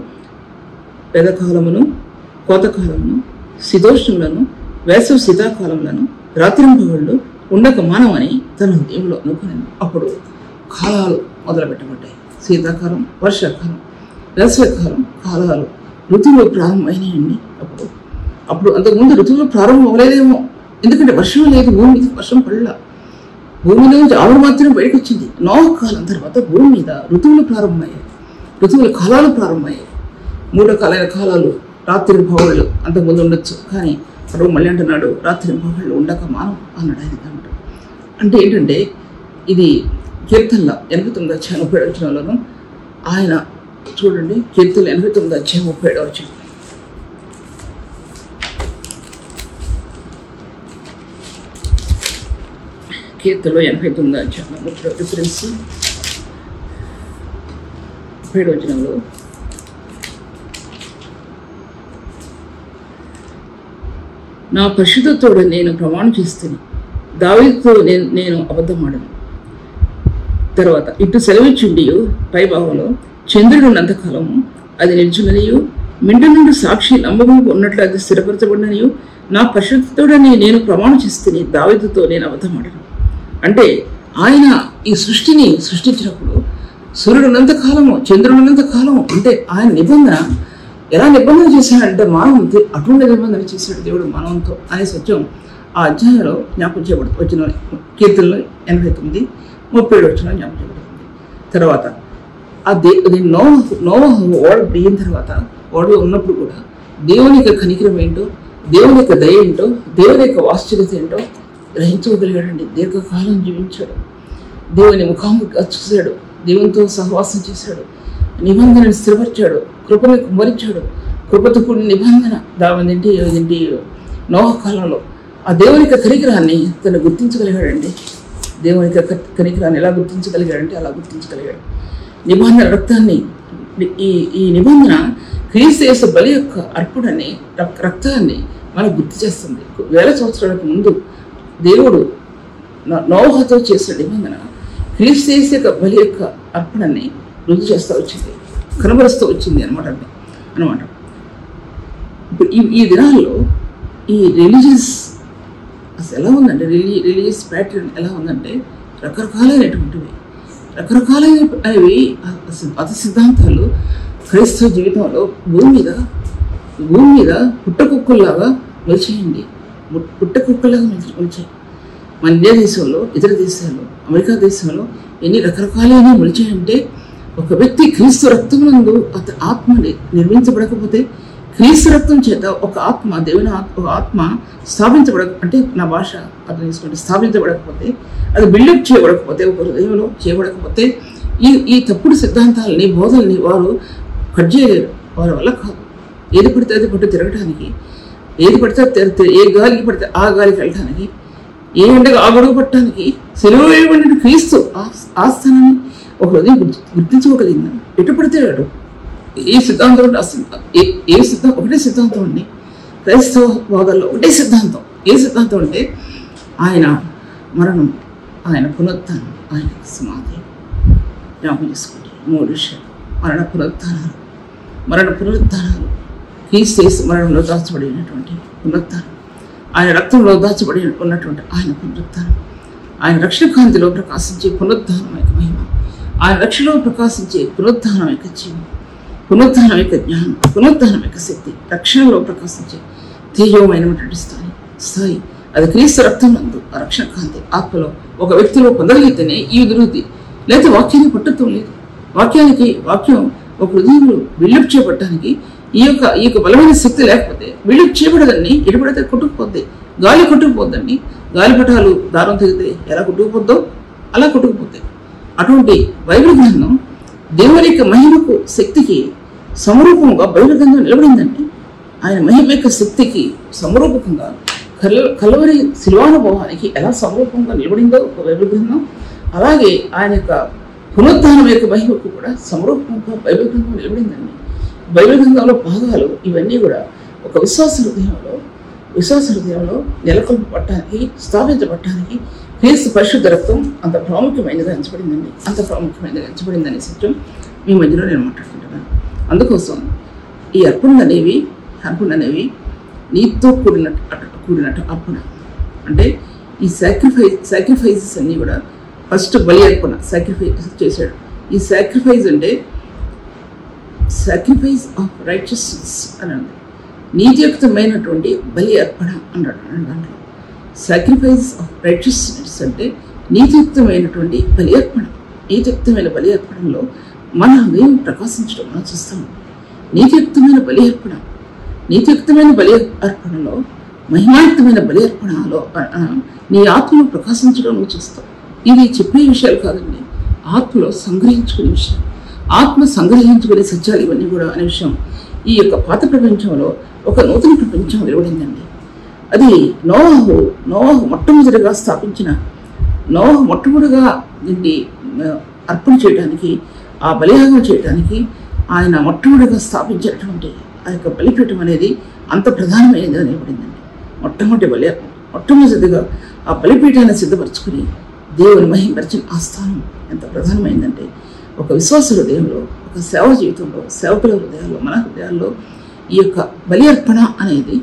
పెదకాలమును, కోతకాలమును, శీతోష్ణములను, వేసవి శీతాకాలములను, రాత్రింపగళ్ళు ఉండక మానవని తన హృదయంలో అనుకున్నాను. అప్పుడు కాలాలు మొదలుపెట్టబడ్డాయి. శీతాకాలం, వర్షాకాలం, వేసవికాలం కాలాలు, ఋతువులు ప్రారంభమైనాయండి. అప్పుడు అంతకుముందు ఋతువులు ప్రారంభం అవ్వలేదేమో, ఎందుకంటే వర్షం లేదు, భూమి మీద వర్షం పడలా. భూమి నుంచి ఆవిడ మాత్రమే బయటకు వచ్చింది. నోహ కాలం తర్వాత భూమి మీద ఋతువులు ప్రారంభమయ్యాయి, ఋతువుల కాలాలు ప్రారంభమయ్యాయి. 3 రకాలైన కాలాలు, రాత్రి పగళ్ళు అంతకుముందు ఉండొచ్చు, కానీ అప్పుడు మళ్ళీ అంటున్నాడు రాత్రి పగళ్ళు ఉండక మానం అన్నాడు ఆయన. అంటే ఏంటంటే ఇది కీర్తనల 89 అధ్యాయం 37 వచనంలోను ఆయన చూడండి, కీర్తనలు 89 అధ్యాయం 37 వచనం. కీర్తనలో 89వ అధ్యాయం రిఫరెన్స్ 7వ వచనంలో నా పరిశుద్ధతోడు నేను ప్రమాణం చేస్తాను, దావీదుతో నేను అబద్ధమాడను. తర్వాత ఇటు సెలవిచ్చుండియు పై భావంలో చంద్రుడు ఉన్నంతకాలము అది నిల్చున్ననియు, మిండు నుండి సాక్షి నమ్మకం ఉన్నట్లు అది స్థిరపరచబడిననియు, నా పరిశుద్ధతోడని నేను ప్రమాణం చేస్తాను, దావీదుతో నేను అబద్ధమాడను. అంటే ఆయన ఈ సృష్టిని సృష్టించినప్పుడు సూర్యుడు ఉన్నంతకాలము చంద్రుడు ఉన్నంతకాలము అంటే ఆయన నిబంధన ఎలా నిబంధన చేశాడంటే మానవంతో అటువంటి నిబంధన చేశాడు దేవుడు మానవంతో అనే సత్యం ఆ అధ్యాయంలో జ్ఞాపకం చేయబడుతుంది. వచ్చిన కీర్తనలో 89, 37 వచ్చిన జ్ఞాపకం చేయబడుతుంది. తర్వాత నోవహు ఓడ దిగిన తర్వాత ఓడలో ఉన్నప్పుడు కూడా దేవుని యొక్క కనికరం ఏంటో, దేవుని యొక్క దయ ఏంటో, దేవుని యొక్క వాత్సల్యత ఏంటో గ్రహించగలిగాడండి. దీర్ఘకాలం జీవించాడు, దేవుని ముఖాముఖిగా చూశాడు, దేవునితో సహవాసం చేశాడు, నిబంధనను స్థిరపరిచాడు, కృపను కుమరించాడు. కృపతో కూడిన నిబంధన దానింటి నోహ కాలంలో ఆ దేవుని యొక్క కనికరాన్ని తను గుర్తించగలిగాడండి. దేవుని యొక్క కనికరాన్ని ఎలా గుర్తించగలిగాడంటే అలా గుర్తించగలిగాడు. నిబంధన రక్తాన్ని ఈ నిబంధన క్రీస్తు యేసు బలి యొక్క అర్పణని రక్తాన్ని మనకు గుర్తు చేస్తుంది. 1000 సంవత్సరాలకు ముందు దేవుడు నోహతో చేసిన నిబంధన క్రీస్తు యేసు యొక్క బలి యొక్క అర్పణని రుజువు చేస్తూ వచ్చింది, కనబరుస్తూ వచ్చింది అనమాట. ఇప్పుడు ఈ దినాల్లో ఈ రిలీజియస్ అసలు ఎలా ఉందంటే రిలీజియస్ ప్యాటర్న్ ఎలా ఉందంటే రకరకాలైనటువంటివి మత సిద్ధాంతాలు క్రైస్తవ జీవితంలో భూమి మీద పుట్టకుక్కల్లాగా మొలిచేయండి, పుట్టకుక్కలాగా మొలిచాయి. మన ఇండియా దేశంలో, ఇతర దేశాల్లో, అమెరికా దేశంలో ఎన్ని రకరకాలైన మొలిచాయంటే ఒక వ్యక్తి క్రీస్తు రక్తమునందు అతని ఆత్మని నిర్మించబడకపోతే, క్రీస్తు రక్తం చేత ఒక ఆత్మ దేవుని ఒక ఆత్మ అంటే నా భాష అర్థం చేసుకోండి, స్థాపించబడకపోతే, అది బిల్డప్ చేయబడకపోతే, ఒక హృదయంలో చేయబడకపోతే ఈ తప్పుడు సిద్ధాంతాలని బోధల్ని వారు కట్ చేయలేరు. వారి వల్ల కాదు. ఏది పడితే అది పట్టు తిరగటానికి, ఏది పడితే ఏ గాలికి పడితే ఆ గాలికి వెళ్ళటానికి, ఏ ఎండగా ఆ గొడవ పట్టడానికి సెలవు వేయబడిన క్రీస్తు ఆ స్థానాన్ని ఒక హృదయం గుర్తించుకోగలిగింది. ఎటు పడితే అడు ఏ సిద్ధాంతం ఏ సిద్ధాంతం ఒకటే సిద్ధాంతం అండి. క్రైస్తవ వాదాల్లో ఒకటే సిద్ధాంతం. ఏ సిద్ధాంతం అంటే ఆయన మరణం, ఆయన పునరుత్థానం, ఆయన సమాధి. జ్ఞాపకం చేసుకోండి 3 విషయాలు: మరణ పునరుత్థానాలు, క్రీస్తు యేసు మరణంలో దాచబడినటువంటి పునరుత్థానం, ఆయన రక్తంలో దాచబడి ఉన్నటువంటి ఆయన పునరుత్థానం, ఆయన రక్షణ కాంతిలో ప్రకాశించే పునరుత్థానం యొక్క మహిమ, ఆయన రక్షణలో ప్రకాశించే పునరుత్థానం యొక్క జీవం, పునరుత్థానం యొక్క జ్ఞానం, పునరుత్థానం యొక్క శక్తి, రక్షణలో ప్రకాశించే తేజోమైనటువంటి స్థాయి అది క్రీస్తు రక్తం నందు ఆ రక్షణ కాంతి ఆత్మలో ఒక వ్యక్తిలో పొందగలిగితేనే ఈ ఎదురుది. లేకపోతే వాక్యాన్ని పట్టడం లేదు. వాక్యం ఒక హృదయంలో బిల్డప్ చేయబడటానికి ఈ యొక్క బలమైన శక్తి లేకపోతే బిల్డప్ చేయబడదండి. ఎటుపడితే కొట్టుకుపోద్ది, గాలి కొట్టుకుపోద్దండి. గాలిపటాలు దారం తెగితే ఎలా కొట్టుకుపోద్దో అలా కొట్టుకుపోతాయి. అటువంటి బైబిల్ గ్రంథం దేవుని యొక్క మహిమకు శక్తికి సమరూపంగా బైబిల్ గ్రంథం నిలబడిందండి. ఆయన మహిమ యొక్క శక్తికి సమరూపకంగా కల్వరి శిలువానుభవానికి ఎలా సమరూపంగా నిలబడిందో ఒక బైబిల్ గ్రంథం, అలాగే ఆయన యొక్క పునరుత్థానం యొక్క మహిమకు కూడా సమరూపంగా బైబిల్ గ్రంథం నిలబడిందండి. బైబిల్ గ్రంథంలో భాగాలు ఇవన్నీ కూడా ఒక విశ్వాస హృదయంలో నెలకొల్పబడటానికి, స్థాపించబడటానికి క్రీస్తు పరిశుద్ధ రక్తం అంత ప్రాముఖ్యమైనది ఎంచబడిందండి. అంత ప్రాముఖ్యమైనది ఎంచబడిందనే సత్యం మీ మధ్యలో నేను మాట్లాడుకుంటున్నాను. అందుకోసం ఈ అర్పణలు అనేవి నీతో కూడినట్టు అర్పణ అంటే ఈ సాక్రిఫైసెస్ అన్నీ కూడా ఫస్ట్ బలి అర్పణ సాక్రిఫైస్ చేశాడు. ఈ సాక్రిఫైస్ అంటే సాక్రిఫైస్ ఆఫ్ రైచియస్నెస్ అని ఉంది. నీతియుక్తమైనటువంటి బలి అర్పణ అన్నాడు. దాంట్లో సాక్రిఫైస్ ఆఫ్ రైచియస్నెస్ అంటే నీతియుక్తమైనటువంటి బలి అర్పణ. నీతియుక్తమైన బలి అర్పణలో మన హృదయం ప్రకాశించడం మనం చూస్తాము. నీతియుక్తమైన బలి అర్పణలో మహిమాయుక్తమైన బలి అర్పణలో నీ ఆత్మను ప్రకాశించడం నువ్వు చూస్తావు. ఇది చెప్పే విషయాలు కాదండి, ఆత్మలో సంగ్రహించుకునే విషయం. ఆత్మ సంగ్రహించుకునే సత్యాలు ఇవన్నీ కూడా అనే విషయం ఈ యొక్క పాత ప్రపంచంలో ఒక నూతన ప్రపంచం వెలువడిందండి. అది నోవాహు మొట్టమొదటిగా స్థాపించిన నోహ మొట్టమొదటిగా దీన్ని అర్పణ చేయడానికి, ఆ బలియాగం చేయడానికి ఆయన మొట్టమొదటిగా స్థాపించినటువంటి ఆ యొక్క బలిపీఠం అనేది అంత ప్రధానమైనది అనేబడిందండి. మొట్టమొదటి బలియాగం, మొట్టమొదటిగా ఆ బలిపీఠాన్ని సిద్ధపరచుకుని దేవుని మహిమపరిచిన ఆ స్థానం ఎంత ప్రధానమైందంటే, ఒక విశ్వాస హృదయంలో, ఒక సేవ జీవితంలో, సేవకుల హృదయాల్లో, మన హృదయాల్లో ఈ యొక్క బలి అర్పణ అనేది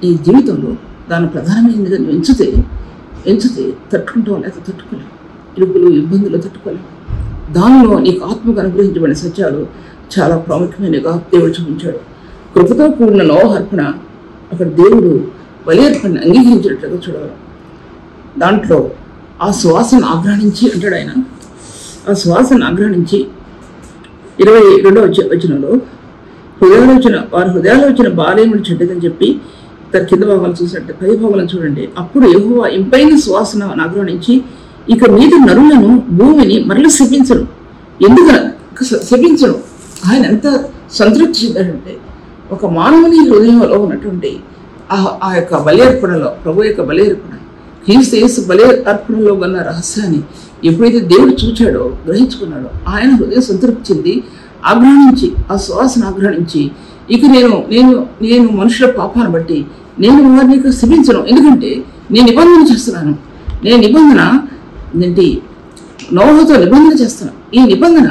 ఈ జీవితంలో దాని ప్రధానమైనదిగా ఎంచితే తట్టుకుంటాం, లేక తట్టుకోలేం. ఇరుకులు, ఇబ్బందులు తట్టుకోలేం. దానిలో నీకు ఆత్మకు అనుగ్రహించబడిన సత్యాలు చాలా ప్రాముఖ్యమైనగా దేవుడు చూపించాడు. కృపతో కూడిన నోహ అర్పణ, అక్కడ దేవుడు బలి అర్పణని అంగీకరించినట్లుగా చూడగలం. దాంట్లో ఆ సువాసన ఆగ్రహించి అంటాడు ఆయన. ఆ సువాసన ఆగ్రహించి 22వ వచనంలో వారి హృదయాలోచన బాలేముడు చెడ్డదని చెప్పి తన కింద భాగాలు చూసినట్టు పై భాగాలను చూడండి. అప్పుడు యెహోవా ఇంపైన సువాసన ఆగ్రహించి, ఇక మీద నరులను, భూమిని మరల శపించను. శపించను. ఆయన ఎంత సంతృప్తి చెందాడంటే, ఒక మానవుని హృదయంలో ఉన్నటువంటి ఆ యొక్క బలి అర్పణలో, ప్రభు యొక్క బలి అర్పణ, క్రీస్తు యేసు బలి అర్పణలో ఉన్న రహస్యాన్ని ఎప్పుడైతే దేవుడు చూచాడో, గ్రహించుకున్నాడో, ఆయన హృదయం సంతృప్తి చెంది ఆగ్రహించి, ఆ సువాసన ఆగ్రహించి, ఇక నేను మనుషుల పాపాన్ని బట్టి నేను వారిని శపించను. ఎందుకంటే నేను నిబంధన చేస్తున్నాను. నేను నిబంధన నోహతో నిబంధన చేస్తున్నాను. ఈ నిబంధన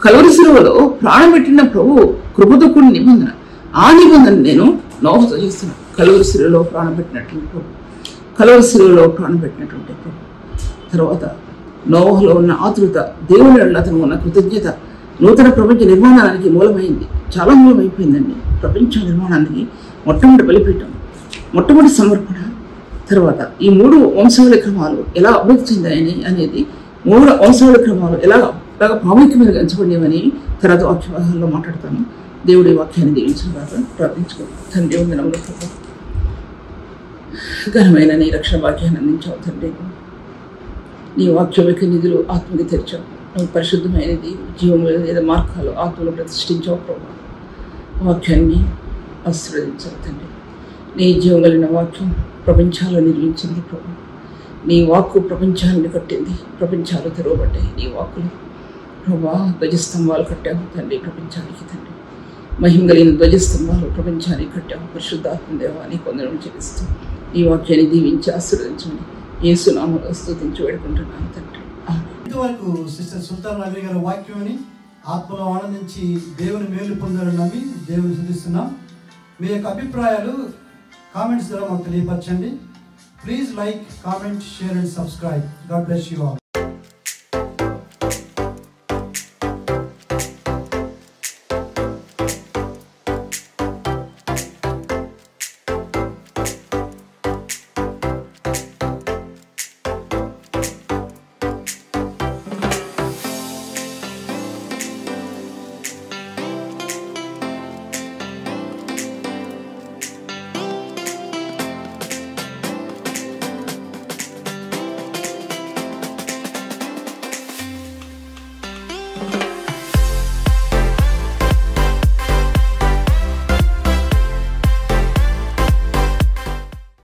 కలువరి శిలువలో ప్రాణం పెట్టిన ప్రభు కృపతో కూడిన నిబంధన. ఆ నిబంధన నేను నోహతో చేస్తున్నాను. కలువరి శిలువలో ప్రాణం పెట్టినటువంటి ప్రభు, కలువరి శిలువలో ప్రాణం పెట్టినటువంటి ప్రభు. తర్వాత నోహలో ఉన్న ఆతృత, దేవుని అతను ఉన్న కృతజ్ఞత నూతన ప్రపంచ నిర్మాణానికి మూలమైంది. చాలా మూలమైపోయిందండి. ప్రపంచ నిర్మాణానికి మొట్టమొదటి బలిపీఠం, మొట్టమొదటి సమర్పణ. తర్వాత ఈ 3 వంశావళి క్రమాలు ఎలా అభివృద్ధి చెందాయని అనేది, 3 వంశావళి క్రమాలు ఎలాగ ప్రాముఖ్యమైనగా ఎంచబడినవని తర్వాత వాక్యభాగాల్లో మాట్లాడతాను. దేవుడి వాక్యాన్ని దీవించిన తర్వాత ప్రార్థించుకోండి. తండ్రి వందనములు ప్రభు, ఘనమైన నీ రక్షణ వాక్యాన్ని అందించావు తండ్రి. నీ వాక్యం యొక్క నిధులు ఆత్మకి తెరిచావు. నువ్వు పరిశుద్ధమైనది, జీవము లేదా మార్గాలు ఆత్మలో ప్రతిష్ఠించావు ప్రభు. వాక్యాన్ని ఆశీర్వదించావు తండ్రి. నీ జీవం కలిగిన వాక్యం ప్రపంచాలు నిర్మించింది ప్రభు. నీ వాక్కు ప్రపంచాన్ని కట్టింది. ప్రపంచాలు తెరవబడ్డాయి నీ వాక్కులు ప్రభా. ధ్వజస్తంభాలు కట్టావు తండ్రి ప్రపంచానికి. తండ్రి మహిమ కలిగిన ధ్వజస్తంభాలు ప్రపంచానికి కట్టావు. పరిశుద్ధాత్మ దేవాన్ని కొందరం చెల్లిస్తూ ఈ వాక్యాన్ని దీవించి ఆశీర్వదించమని యేసు నామములో స్తుతించి వేడుకుంటున్నాను తండ్రి. ఇంతవరకు సిస్టర్ సుల్తాన్ నగరి గారి వాక్యాన్ని ఆత్మలో ఆనందించి దేవుని మేలు పొందాలని నమ్మి దేవుని స్తుతిస్తున్నాం. మీ యొక్క అభిప్రాయాలు కామెంట్స్ ద్వారా మాకు తెలియపరచండి. Please like, comment, share and subscribe. God bless you all.